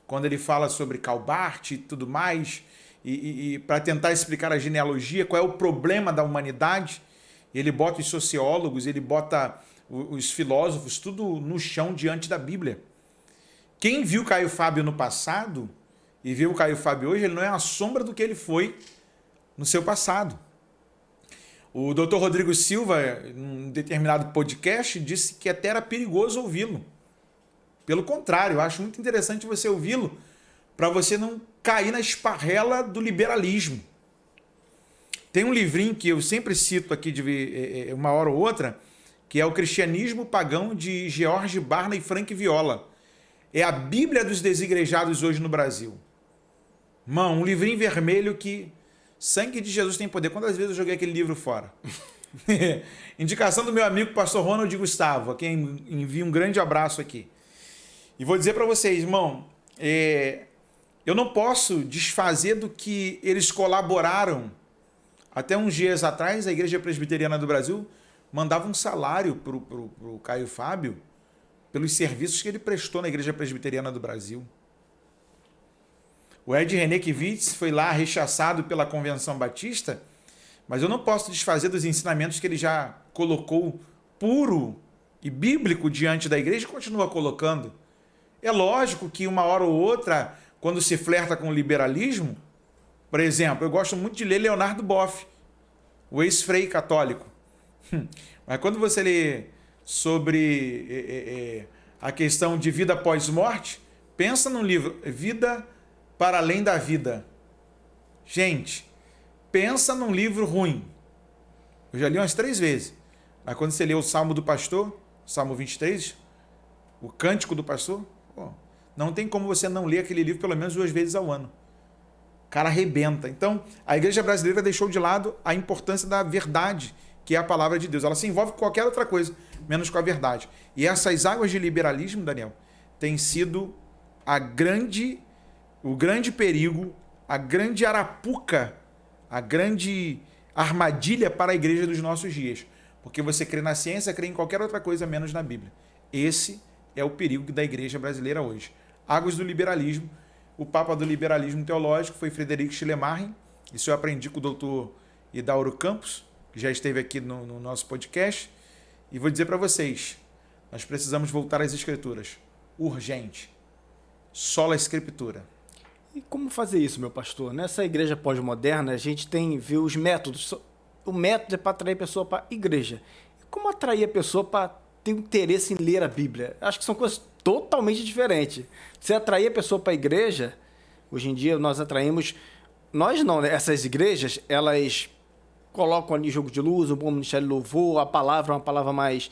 quando ele fala sobre Calbart e tudo mais, e para tentar explicar a genealogia, qual é o problema da humanidade, ele bota os sociólogos, ele bota os filósofos, tudo no chão diante da Bíblia. Quem viu Caio Fábio no passado e viu o Caio Fábio hoje, ele não é a sombra do que ele foi no seu passado. O Dr. Rodrigo Silva, em um determinado podcast, disse que até era perigoso ouvi-lo. Pelo contrário, eu acho muito interessante você ouvi-lo para você não cair na esparrela do liberalismo. Tem um livrinho que eu sempre cito aqui de uma hora ou outra, que é o Cristianismo Pagão, de George Barna e Frank Viola. É a Bíblia dos Desigrejados hoje no Brasil. Mano, um livrinho vermelho que... Sangue de Jesus tem poder. Quantas vezes eu joguei aquele livro fora? Indicação do meu amigo pastor Ronald Gustavo, a quem envio um grande abraço aqui. E vou dizer para vocês, irmão, eu não posso desfazer do que eles colaboraram. Até uns dias atrás, a Igreja Presbiteriana do Brasil mandava um salário para o Caio Fábio pelos serviços que ele prestou na Igreja Presbiteriana do Brasil. O Ed Renekiewicz foi lá rechaçado pela Convenção Batista, mas eu não posso desfazer dos ensinamentos que ele já colocou puro e bíblico diante da igreja e continua colocando. É lógico que uma hora ou outra, quando se flerta com o liberalismo, por exemplo, eu gosto muito de ler Leonardo Boff, o ex-frei católico. Mas quando você lê sobre a questão de vida após morte, pensa num livro, Vida para Além da Vida. Gente, pensa num livro ruim. Eu já li umas 3 vezes. Mas quando você lê o Salmo do Pastor, Salmo 23, o Cântico do Pastor, não tem como você não ler aquele livro pelo menos 2 vezes ao ano. O cara arrebenta. Então, a igreja brasileira deixou de lado a importância da verdade, que é a palavra de Deus. Ela se envolve com qualquer outra coisa, menos com a verdade. E essas águas de liberalismo, Daniel, tem sido a grande o grande perigo, a grande arapuca, a grande armadilha para a igreja dos nossos dias. Porque você crê na ciência, crê em qualquer outra coisa menos na Bíblia. Esse é o perigo da igreja brasileira hoje. Águas do liberalismo. O papa do liberalismo teológico foi Frederic Schleiermacher. Isso eu aprendi com o doutor Hidauro Campos, que já esteve aqui no nosso podcast. E vou dizer para vocês, nós precisamos voltar às escrituras. Urgente. Sola Escritura. E como fazer isso, meu pastor? Nessa igreja pós-moderna, a gente viu os métodos. O método é para atrair a pessoa para a igreja. E como atrair a pessoa para ter interesse em ler a Bíblia? Acho que são coisas totalmente diferentes. Você atrair a pessoa para a igreja, hoje em dia nós atraímos... Nós não, né? Essas igrejas, elas colocam ali jogo de luz, um bom ministério de louvor, a palavra é uma palavra mais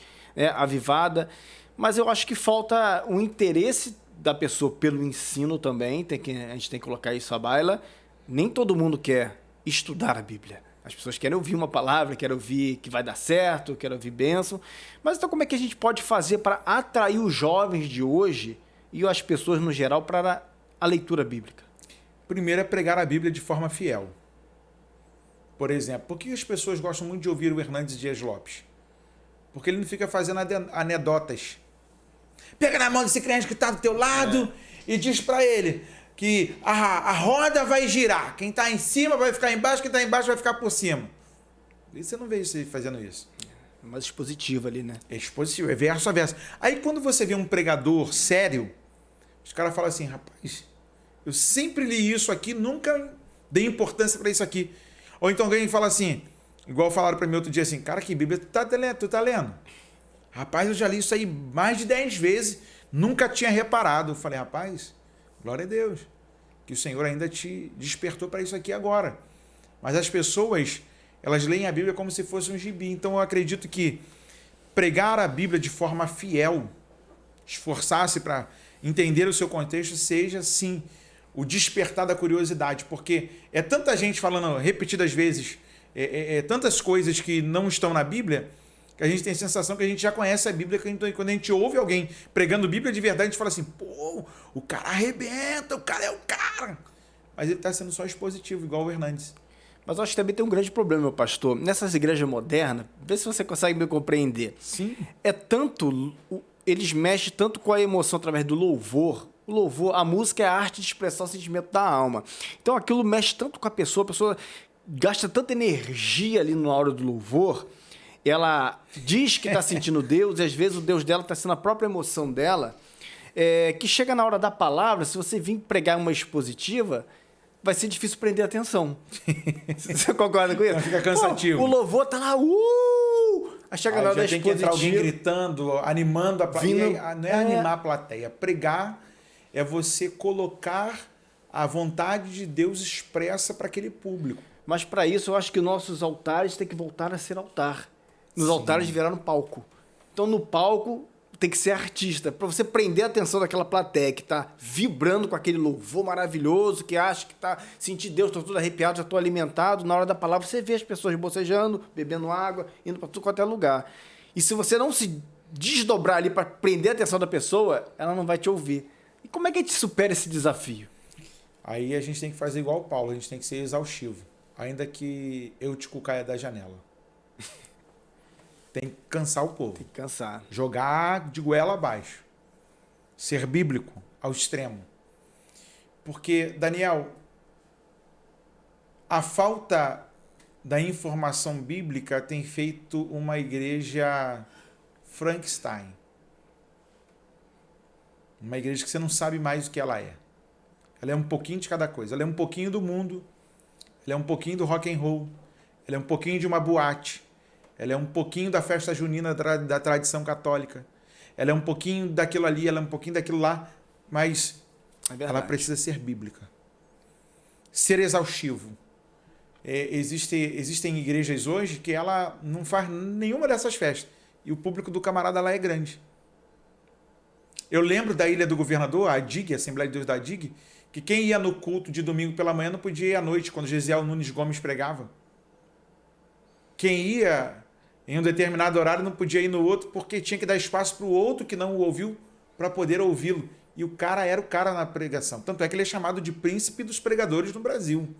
avivada. Mas eu acho que falta um interesse da pessoa pelo ensino também. A gente tem que colocar isso à baila. Nem todo mundo quer estudar a Bíblia. As pessoas querem ouvir uma palavra, querem ouvir que vai dar certo, querem ouvir bênção. Mas então como é que a gente pode fazer para atrair os jovens de hoje e as pessoas no geral para a leitura bíblica? Primeiro é pregar a Bíblia de forma fiel. Por exemplo, por que as pessoas gostam muito de ouvir o Hernandes Dias Lopes? Porque ele não fica fazendo anedotas. Pega na mão desse crente que está do teu lado e diz para ele que a roda vai girar. Quem está em cima vai ficar embaixo, quem está embaixo vai ficar por cima. E você não vê ele fazendo isso. É mais expositivo ali, né? É expositivo, é verso a verso. Aí quando você vê um pregador sério, os caras falam assim, rapaz, eu sempre li isso aqui, nunca dei importância para isso aqui. Ou então alguém fala assim, igual falaram para mim outro dia assim, cara, que Bíblia tu tá lendo? Rapaz, eu já li isso aí mais de 10 vezes, nunca tinha reparado. Eu falei, rapaz, glória a Deus, que o Senhor ainda te despertou para isso aqui agora. Mas as pessoas, elas leem a Bíblia como se fosse um gibi. Então eu acredito que pregar a Bíblia de forma fiel, esforçar-se para entender o seu contexto, seja, sim, o despertar da curiosidade. Porque é tanta gente falando repetidas vezes, tantas coisas que não estão na Bíblia, que a gente tem a sensação que a gente já conhece a Bíblia. Quando a gente ouve alguém pregando Bíblia de verdade, a gente fala assim, pô, o cara arrebenta, o cara é o cara. Mas ele está sendo só expositivo, igual o Hernandes. Mas eu acho que também tem um grande problema, meu pastor. Nessas igrejas modernas, vê se você consegue me compreender. Sim. Eles mexem tanto com a emoção através do louvor. O louvor, a música é a arte de expressar o sentimento da alma. Então aquilo mexe tanto com a pessoa gasta tanta energia ali na hora do louvor. Ela diz que está sentindo Deus, e às vezes o Deus dela está sendo a própria emoção dela, que chega na hora da palavra, se você vir pregar uma expositiva, vai ser difícil prender a atenção. Você concorda com isso? Fica cansativo. Pô, o louvor tá lá, Aí chega na hora da tem que entrar alguém expositiva. gritando, animando a plateia. Não é animar a plateia. Pregar é você colocar a vontade de Deus expressa para aquele público. Mas para isso eu acho que nossos altares têm que voltar a ser altar. Nos Sim. altares viraram palco. Então no palco tem que ser artista, para você prender a atenção daquela plateia que está vibrando com aquele louvor maravilhoso, que acha que está sentindo Deus, estou todo arrepiado, já estou alimentado. Na hora da palavra você vê as pessoas bocejando, bebendo água, indo para tudo quanto é lugar. E se você não se desdobrar ali para prender a atenção da pessoa, ela não vai te ouvir. E como é que a gente supera esse desafio? Aí a gente tem que fazer igual o Paulo, a gente tem que ser exaustivo. Ainda que Eutico caia da janela. Tem que cansar o povo. Tem que cansar. Jogar de goela abaixo. Ser bíblico ao extremo. Porque, Daniel, a falta da informação bíblica tem feito uma igreja Frankenstein. Uma igreja que você não sabe mais o que ela é. Ela é um pouquinho de cada coisa. Ela é um pouquinho do mundo. Ela é um pouquinho do rock and roll. Ela é um pouquinho de uma boate. Ela é um pouquinho da festa junina da tradição católica. Ela é um pouquinho daquilo ali, ela é um pouquinho daquilo lá, mas ela precisa ser bíblica. Ser exaustivo. Existem igrejas hoje que ela não faz nenhuma dessas festas. E o público do camarada lá é grande. Eu lembro da Ilha do Governador, a DIG, a Assembleia de Deus da DIG, que quem ia no culto de domingo pela manhã não podia ir à noite, quando Gesiel Nunes Gomes pregava. Quem ia em um determinado horário não podia ir no outro, porque tinha que dar espaço para o outro que não o ouviu para poder ouvi-lo. E o cara era o cara na pregação. Tanto é que ele é chamado de príncipe dos pregadores no Brasil,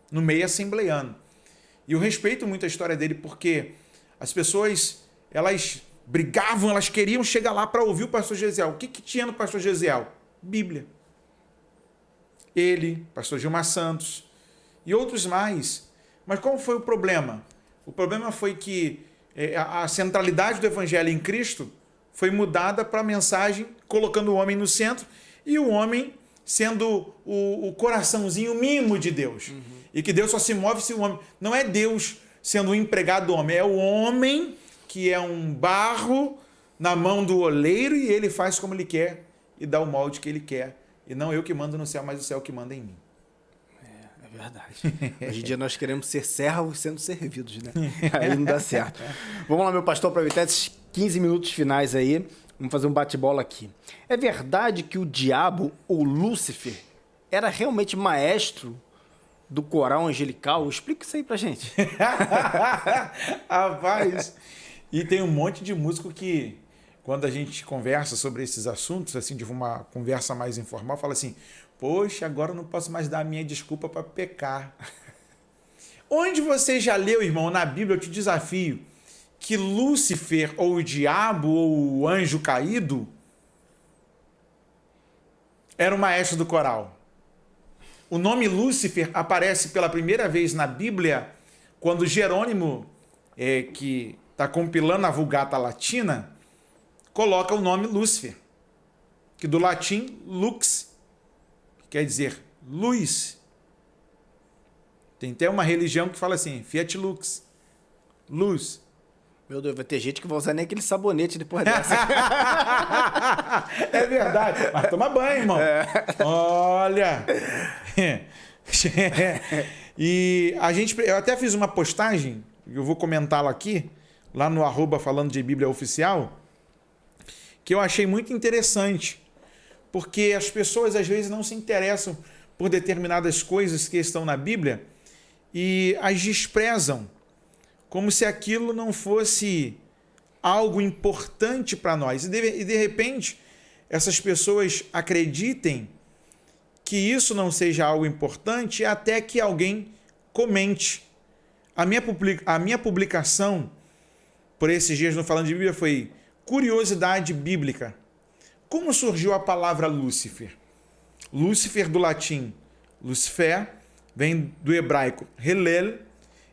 no meio assembleiano. E eu respeito muito a história dele, porque as pessoas, elas brigavam, elas queriam chegar lá para ouvir o pastor Gesiel. O que tinha no pastor Gesiel? Bíblia. Ele, pastor Gilmar Santos e outros mais. Mas qual foi o problema? O problema foi que a centralidade do evangelho em Cristo foi mudada para a mensagem colocando o homem no centro e o homem sendo o coraçãozinho, o mimo de Deus. Uhum. E que Deus só se move se o homem... Não é Deus sendo o empregado do homem, é o homem que é um barro na mão do oleiro e ele faz como ele quer e dá o molde que ele quer. E não eu que mando no céu, mas o céu que manda em mim. É verdade. Hoje em dia nós queremos ser servos sendo servidos, né? Aí não dá certo. Vamos lá, meu pastor, aproveitar esses 15 minutos finais aí. Vamos fazer um bate-bola aqui. É verdade que o diabo, ou Lúcifer, era realmente maestro do coral angelical? Explica isso aí pra gente. Rapaz, e tem um monte de músico que, quando a gente conversa sobre esses assuntos, assim, de uma conversa mais informal, fala assim, poxa, agora eu não posso mais dar a minha desculpa para pecar. Onde você já leu, irmão, na Bíblia, eu te desafio, que Lúcifer, ou o diabo, ou o anjo caído, era o maestro do coral? O nome Lúcifer aparece pela primeira vez na Bíblia quando Jerônimo, que está compilando a Vulgata Latina, coloca o nome Lúcifer, que do latim lux, que quer dizer luz. Tem até uma religião que fala assim, fiat lux, luz. Meu Deus, vai ter gente que vai usar nem aquele sabonete depois dessa. É verdade. Mas toma banho, irmão. Olha. E eu até fiz uma postagem, eu vou comentá-la aqui, lá no @ falando de Bíblia Oficial, que eu achei muito interessante, porque as pessoas às vezes não se interessam por determinadas coisas que estão na Bíblia e as desprezam, como se aquilo não fosse algo importante para nós. E de repente, essas pessoas acreditem que isso não seja algo importante até que alguém comente. A minha publicação por esses dias no Falando de Bíblia foi curiosidade bíblica. Como surgiu a palavra Lúcifer? Lúcifer, do latim Lucifer, vem do hebraico Helel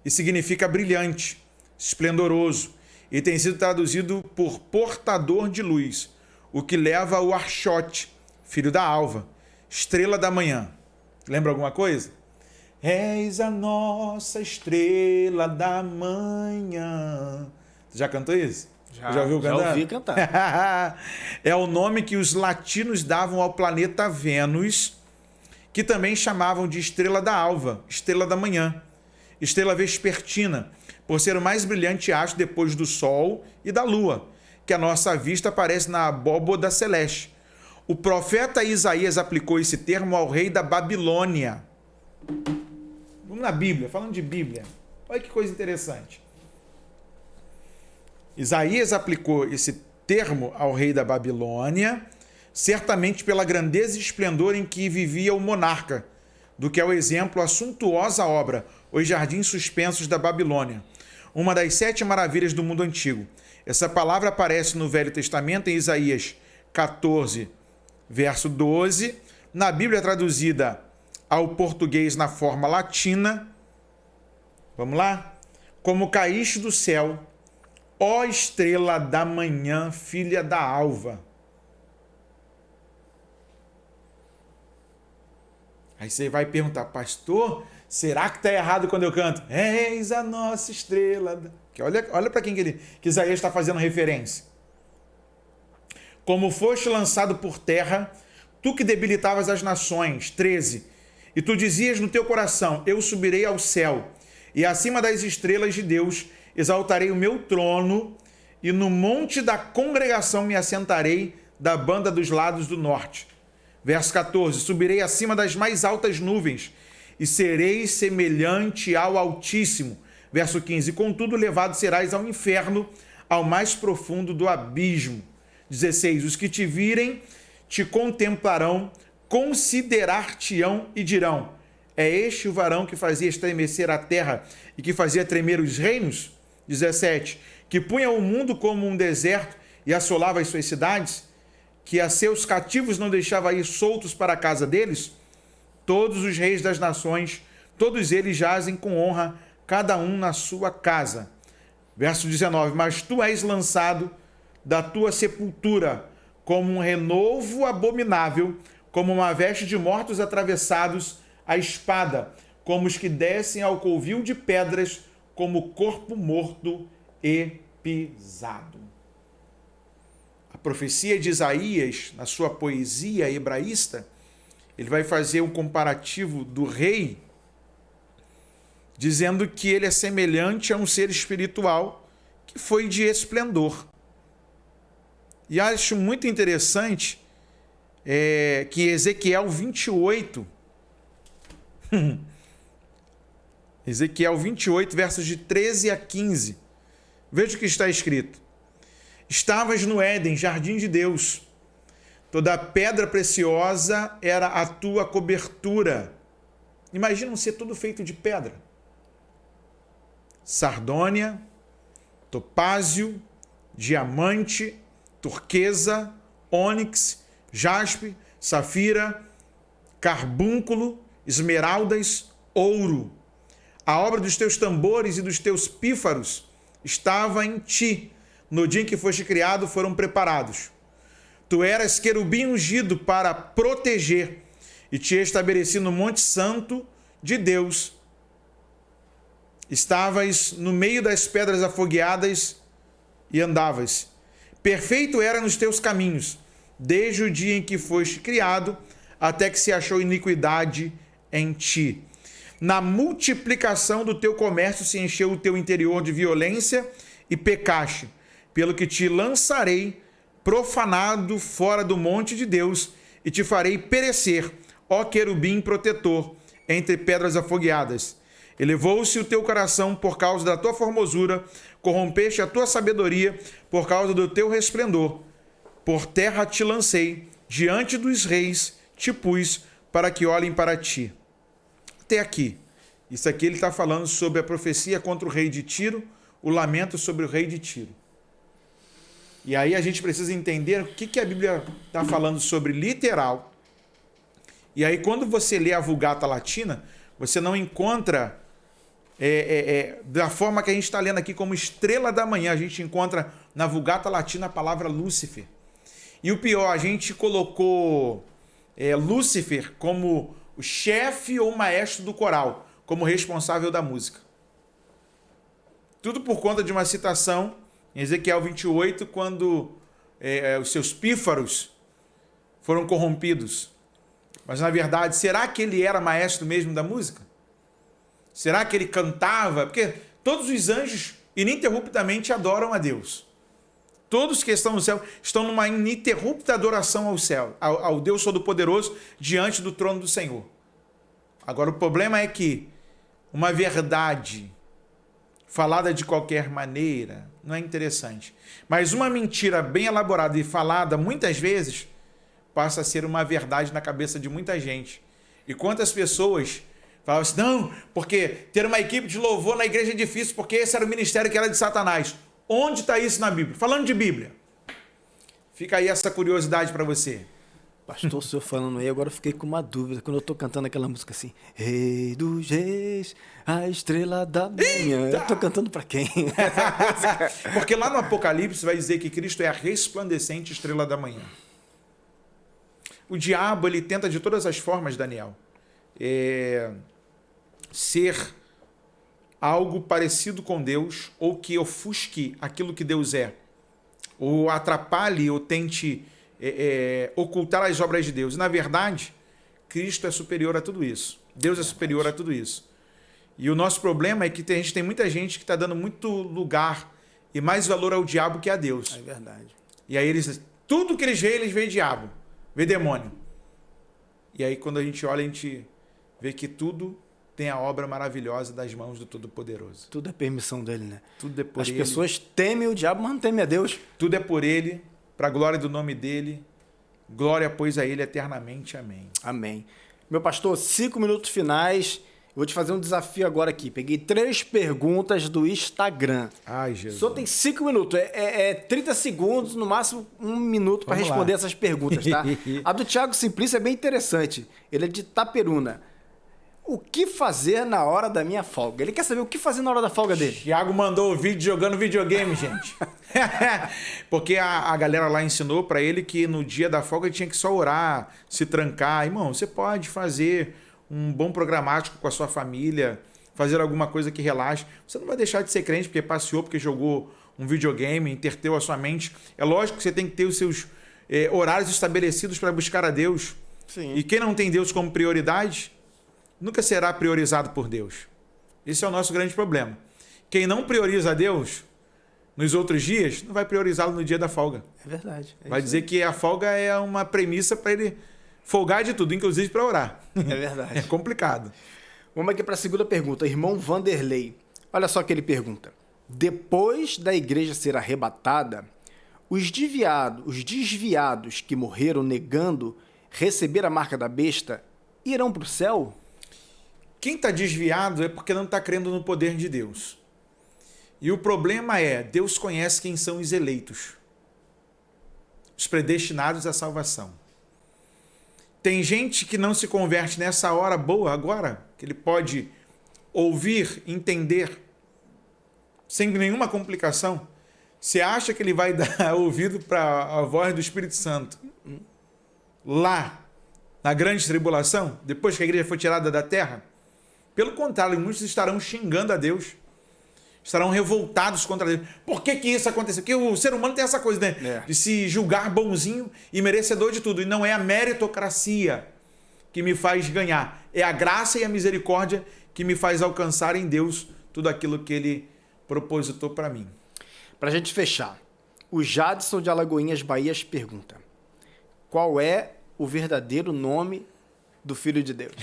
e significa brilhante, esplendoroso, e tem sido traduzido por portador de luz, o que leva ao Archote, filho da alva, estrela da manhã. Lembra alguma coisa? És a nossa estrela da manhã. Você já cantou isso? Já ouviu cantar? Já ouvi cantar. É o nome que os latinos davam ao planeta Vênus, que também chamavam de estrela da alva, estrela da manhã, estrela vespertina, por ser o mais brilhante astro depois do Sol e da Lua, que a nossa vista aparece na abóboda celeste. O profeta Isaías aplicou esse termo ao rei da Babilônia. Vamos na Bíblia, falando de Bíblia. Olha que coisa interessante. Isaías aplicou esse termo ao rei da Babilônia, certamente pela grandeza e esplendor em que vivia o monarca, do que é o exemplo a suntuosa obra, Os Jardins Suspensos da Babilônia, uma das 7 maravilhas do mundo antigo. Essa palavra aparece no Velho Testamento em Isaías 14, verso 12, na Bíblia traduzida ao português na forma latina. Vamos lá? Como caíste do céu, ó estrela da manhã, filha da alva. Aí você vai perguntar, pastor, será que está errado quando eu canto? Eis a nossa estrela. Olha para quem que Isaías está fazendo referência. Como foste lançado por terra, tu que debilitavas as nações. 13. E tu dizias no teu coração, eu subirei ao céu, e acima das estrelas de Deus exaltarei o meu trono, e no monte da congregação me assentarei da banda dos lados do norte. Verso 14, subirei acima das mais altas nuvens, e serei semelhante ao Altíssimo. Verso 15, contudo levado serás ao inferno, ao mais profundo do abismo. 16. Os que te virem te contemplarão, considerar-te-ão e dirão: é este o varão que fazia estremecer a terra e que fazia tremer os reinos? 17. Que punha o mundo como um deserto e assolava as suas cidades? Que a seus cativos não deixava ir soltos para a casa deles? Todos os reis das nações, todos eles jazem com honra, cada um na sua casa. Verso 19. Mas tu és lançado da tua sepultura como um renovo abominável, como uma veste de mortos atravessados a espada, como os que descem ao covil de pedras, como corpo morto e pisado. A profecia de Isaías, na sua poesia hebraísta, ele vai fazer um comparativo do rei, dizendo que ele é semelhante a um ser espiritual que foi de esplendor. E acho muito interessante que Ezequiel 28, Ezequiel 28, versos de 13 a 15. Veja o que está escrito. Estavas no Éden, jardim de Deus. Toda pedra preciosa era a tua cobertura. Imagina um ser todo feito de pedra. Sardônia, topázio, diamante, turquesa, ônix, jaspe, safira, carbúnculo, esmeraldas, ouro. A obra dos teus tambores e dos teus pífaros estava em ti. No dia em que foste criado, foram preparados. Tu eras querubim ungido para proteger, e te estabeleci no monte santo de Deus. Estavas no meio das pedras afogueadas e andavas. Perfeito era nos teus caminhos, desde o dia em que foste criado, até que se achou iniquidade em ti. Na multiplicação do teu comércio se encheu o teu interior de violência e pecaste, pelo que te lançarei profanado fora do monte de Deus e te farei perecer, ó querubim protetor, entre pedras afogueadas. Elevou-se o teu coração por causa da tua formosura, corrompeste a tua sabedoria por causa do teu resplendor. Por terra te lancei, diante dos reis te pus, para que olhem para ti. Até aqui. Isso aqui ele está falando sobre a profecia contra o rei de Tiro, o lamento sobre o rei de Tiro. E aí a gente precisa entender o que a Bíblia está falando sobre literal. E aí quando você lê a Vulgata Latina, você não encontra da forma que a gente está lendo aqui como estrela da manhã. A gente encontra na Vulgata Latina a palavra Lúcifer. E o pior, a gente colocou Lúcifer como o chefe ou maestro do coral, como responsável da música. Tudo por conta de uma citação em Ezequiel 28, quando os seus pífaros foram corrompidos. Mas, na verdade, será que ele era maestro mesmo da música? Será que ele cantava? Porque todos os anjos ininterruptamente adoram a Deus. Todos que estão no céu estão numa ininterrupta adoração ao céu, ao Deus Todo-Poderoso, diante do trono do Senhor. Agora, o problema é que uma verdade falada de qualquer maneira não é interessante. Mas uma mentira bem elaborada e falada muitas vezes passa a ser uma verdade na cabeça de muita gente. E quantas pessoas falavam assim, não, porque ter uma equipe de louvor na igreja é difícil, porque esse era o ministério que era de Satanás. Onde está isso na Bíblia? Falando de Bíblia. Fica aí essa curiosidade para você. Pastor, o senhor falando aí, agora eu fiquei com uma dúvida, quando eu tô cantando aquela música assim, Rei dos Reis, a estrela da manhã. Eu tô cantando para quem? Porque lá no Apocalipse vai dizer que Cristo é a resplandecente estrela da manhã. O diabo, ele tenta de todas as formas, Daniel, ser algo parecido com Deus, ou que ofusque aquilo que Deus é, ou atrapalhe, ou tente ocultar as obras de Deus. E, na verdade, Cristo é superior a tudo isso. Deus é superior a tudo isso. E o nosso problema é que a gente tem muita gente que está dando muito lugar e mais valor ao diabo que a Deus. É verdade. E aí tudo que eles veem diabo, vê demônio. E aí quando a gente olha, a gente vê que tudo tem a obra maravilhosa das mãos do Todo-Poderoso. Tudo é permissão dele, né? Tudo é por As ele. pessoas temem o diabo, mas não temem a Deus. Tudo é por ele, para a glória do nome dele. Glória, pois, a ele eternamente. Amém. Amém. Meu pastor, 5 minutos finais. Eu vou te fazer um desafio agora aqui. Peguei 3 perguntas do Instagram. Ai, Jesus. Só tem 5 minutos. É 30 segundos, no máximo 1 minuto para responder essas perguntas, tá? A do Thiago Simplício é bem interessante. Ele é de Itaperuna. O que fazer na hora da minha folga? Ele quer saber o que fazer na hora da folga dele. Thiago mandou o vídeo jogando videogame, gente. Porque a galera lá ensinou para ele que no dia da folga ele tinha que só orar, se trancar. Irmão, você pode fazer um bom programático com a sua família, fazer alguma coisa que relaxe. Você não vai deixar de ser crente porque passeou, porque jogou um videogame, entreteu a sua mente. É lógico que você tem que ter os seus horários estabelecidos para buscar a Deus. Sim. E quem não tem Deus como prioridade, nunca será priorizado por Deus. Esse é o nosso grande problema. Quem não prioriza a Deus nos outros dias, não vai priorizá-lo no dia da folga. É verdade. Vai dizer que a folga é uma premissa para ele folgar de tudo, inclusive para orar. É verdade. É complicado. Vamos aqui para a segunda pergunta. Irmão Vanderlei. Olha só o que ele pergunta. Depois da igreja ser arrebatada, os desviados que morreram negando receber a marca da besta irão para o céu? Quem está desviado é porque não está crendo no poder de Deus. E o problema é, Deus conhece quem são os eleitos, os predestinados à salvação. Tem gente que não se converte nessa hora boa agora, que ele pode ouvir, entender, sem nenhuma complicação. Você acha que ele vai dar ouvido para a voz do Espírito Santo lá, na grande tribulação, depois que a igreja foi tirada da terra? Pelo contrário, muitos estarão xingando a Deus, estarão revoltados contra Deus. Por que isso aconteceu? Porque o ser humano tem essa coisa, né? De se julgar bonzinho e merecedor de tudo. E não é a meritocracia que me faz ganhar. É a graça e a misericórdia que me faz alcançar em Deus tudo aquilo que Ele propositou para mim. Para a gente fechar, o Jadson de Alagoinhas, Bahia, pergunta: qual é o verdadeiro nome do Filho de Deus?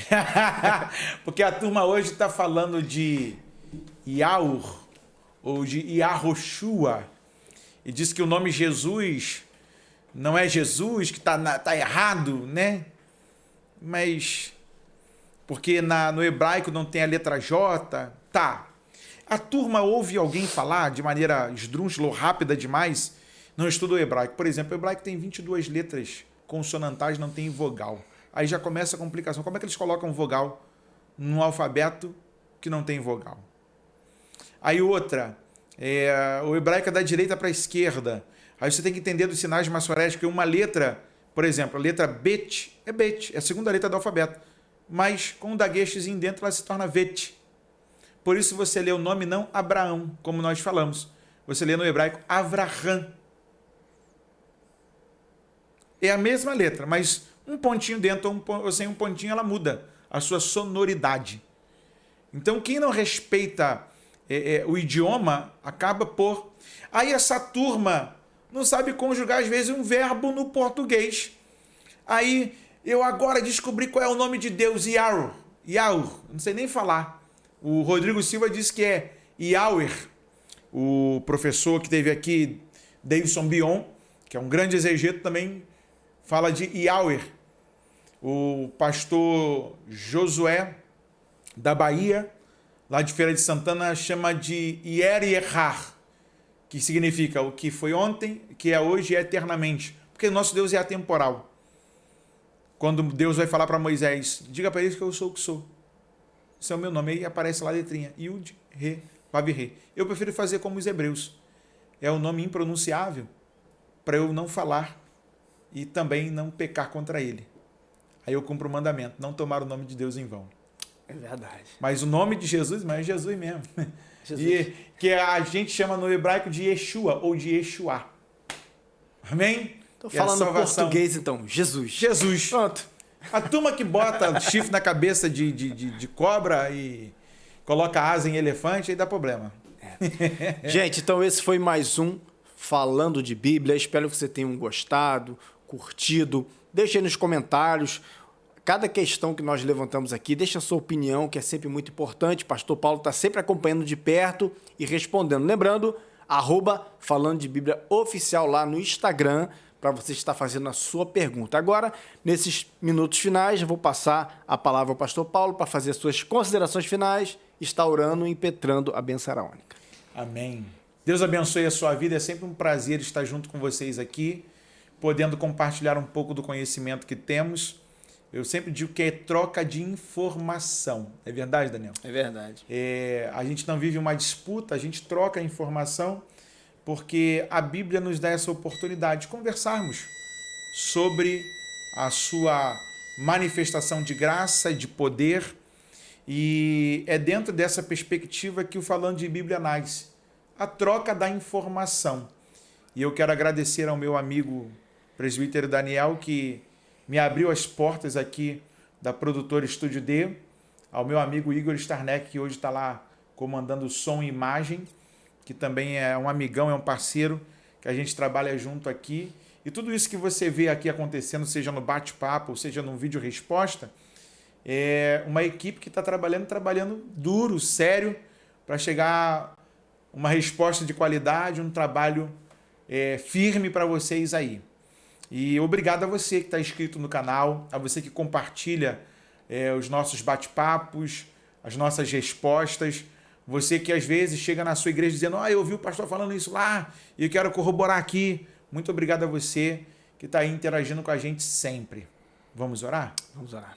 Porque a turma hoje está falando de Yaur, ou de Yahoshua, e diz que o nome Jesus não é Jesus, que está errado, né? Mas porque no hebraico não tem a letra J, tá. A turma ouve alguém falar de maneira esdrúxula ou rápida demais, não estuda o hebraico. Por exemplo, o hebraico tem 22 letras consonantais, não tem vogal. Aí já começa a complicação. Como é que eles colocam vogal num alfabeto que não tem vogal? Aí outra, o hebraico é da direita para a esquerda. Aí você tem que entender dos sinais maçoréticos, que uma letra, por exemplo, a letra Bet, é a segunda letra do alfabeto. Mas com o daguestezinho dentro ela se torna Vet. Por isso você lê o nome não Abraão, como nós falamos. Você lê no hebraico Avraham. É a mesma letra, mas um pontinho dentro ou sem um pontinho ela muda a sua sonoridade. Então quem não respeita o idioma acaba por... Aí essa turma não sabe conjugar às vezes um verbo no português. Aí eu agora descobri qual é o nome de Deus, Yaur, não sei nem falar. O Rodrigo Silva disse que é Yahweh. O professor que teve aqui, Davidson Bion, que é um grande exegeta, também fala de Yahweh. O pastor Josué, da Bahia, lá de Feira de Santana, chama de Yer-Yehar, que significa o que foi ontem, que é hoje e é eternamente. Porque o nosso Deus é atemporal. Quando Deus vai falar para Moisés, diga para eles que eu sou o que sou. Esse é o meu nome. Aí aparece lá a letrinha, Yud, Re, Vav, Re. Eu prefiro fazer como os hebreus. É um nome impronunciável para eu não falar e também não pecar contra ele. Aí eu cumpro o mandamento, não tomar o nome de Deus em vão. É verdade. Mas o nome de Jesus, mas é Jesus mesmo. Jesus. E que a gente chama no hebraico de Yeshua ou de Yeshua. Amém? Estou falando português então, Jesus. Jesus. Pronto. A turma que bota chifre na cabeça de cobra e coloca asa em elefante, aí dá problema. Gente, então esse foi mais um Falando de Bíblia. Espero que você tenham gostado, curtido. Deixe aí nos comentários cada questão que nós levantamos aqui. Deixe a sua opinião, que é sempre muito importante. Pastor Paulo está sempre acompanhando de perto e respondendo. Lembrando, @Falando de Bíblia Oficial lá no Instagram, para você estar fazendo a sua pergunta. Agora, nesses minutos finais, eu vou passar a palavra ao pastor Paulo para fazer as suas considerações finais, instaurando e impetrando a bênção araônica. Amém. Deus abençoe a sua vida. É sempre um prazer estar junto com vocês aqui, podendo compartilhar um pouco do conhecimento que temos. Eu sempre digo que é troca de informação. É verdade, Daniel? É verdade. A gente não vive uma disputa, a gente troca informação, porque a Bíblia nos dá essa oportunidade de conversarmos sobre a sua manifestação de graça, de poder, e é dentro dessa perspectiva que o Falando de Bíblia nasce, a troca da informação. E eu quero agradecer ao meu amigo presbítero Daniel, que me abriu as portas aqui da produtora Estúdio D, ao meu amigo Igor Starneck, que hoje está lá comandando som e imagem, que também é um amigão, é um parceiro, que a gente trabalha junto aqui. E tudo isso que você vê aqui acontecendo, seja no bate-papo, ou seja num vídeo-resposta, é uma equipe que está trabalhando duro, sério, para chegar uma resposta de qualidade, um trabalho firme para vocês aí. E obrigado a você que está inscrito no canal, a você que compartilha os nossos bate-papos, as nossas respostas. Você que às vezes chega na sua igreja dizendo: eu ouvi o pastor falando isso lá e eu quero corroborar aqui. Muito obrigado a você que está aí interagindo com a gente sempre. Vamos orar? Vamos orar.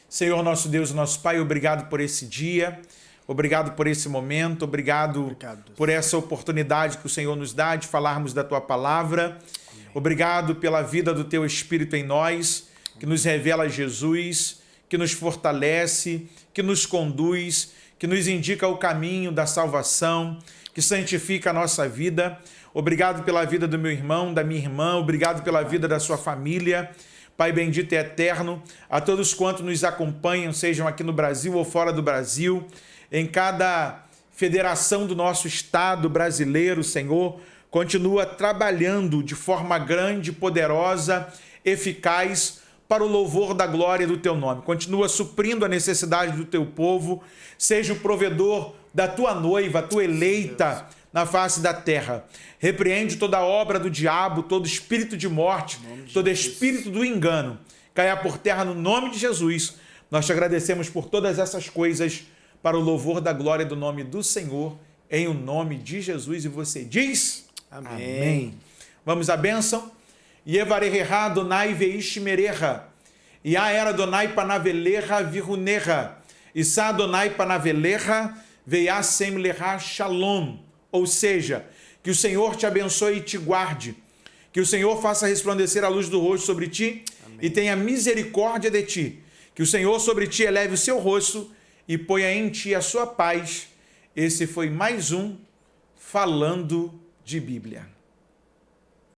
Senhor, nosso Deus e nosso Pai, obrigado por esse dia, obrigado por esse momento, obrigado por essa oportunidade que o Senhor nos dá de falarmos da Tua palavra. Amém. Obrigado pela vida do Teu Espírito em nós, que nos revela Jesus, que nos fortalece, que nos conduz, que nos indica o caminho da salvação, que santifica a nossa vida. Obrigado pela vida do meu irmão, da minha irmã, obrigado pela vida da sua família. Pai bendito e eterno, a todos quantos nos acompanham, sejam aqui no Brasil ou fora do Brasil, em cada federação do nosso Estado brasileiro, Senhor, continua trabalhando de forma grande, poderosa, eficaz, para o louvor da glória do Teu nome. Continua suprindo a necessidade do Teu povo, seja o provedor da Tua noiva, a Tua eleita na face da terra. Repreende toda obra do diabo, todo espírito de morte, todo espírito do engano. Caia por terra no nome de Jesus. Nós te agradecemos por todas essas coisas, para o louvor da glória do nome do Senhor, em o nome de Jesus. E você diz: Amém. Amém. Vamos à bênção. Yevareha Adonai veishmereha, Yaera Adonai panaveleha viruneha, Issa Adonai panaveleha veiasem leha shalom. Ou seja, que o Senhor te abençoe e te guarde, que o Senhor faça resplandecer a luz do rosto sobre ti. Amém. E tenha misericórdia de ti, que o Senhor sobre ti eleve o seu rosto e ponha em ti a sua paz. Esse foi mais um Falando de Bíblia.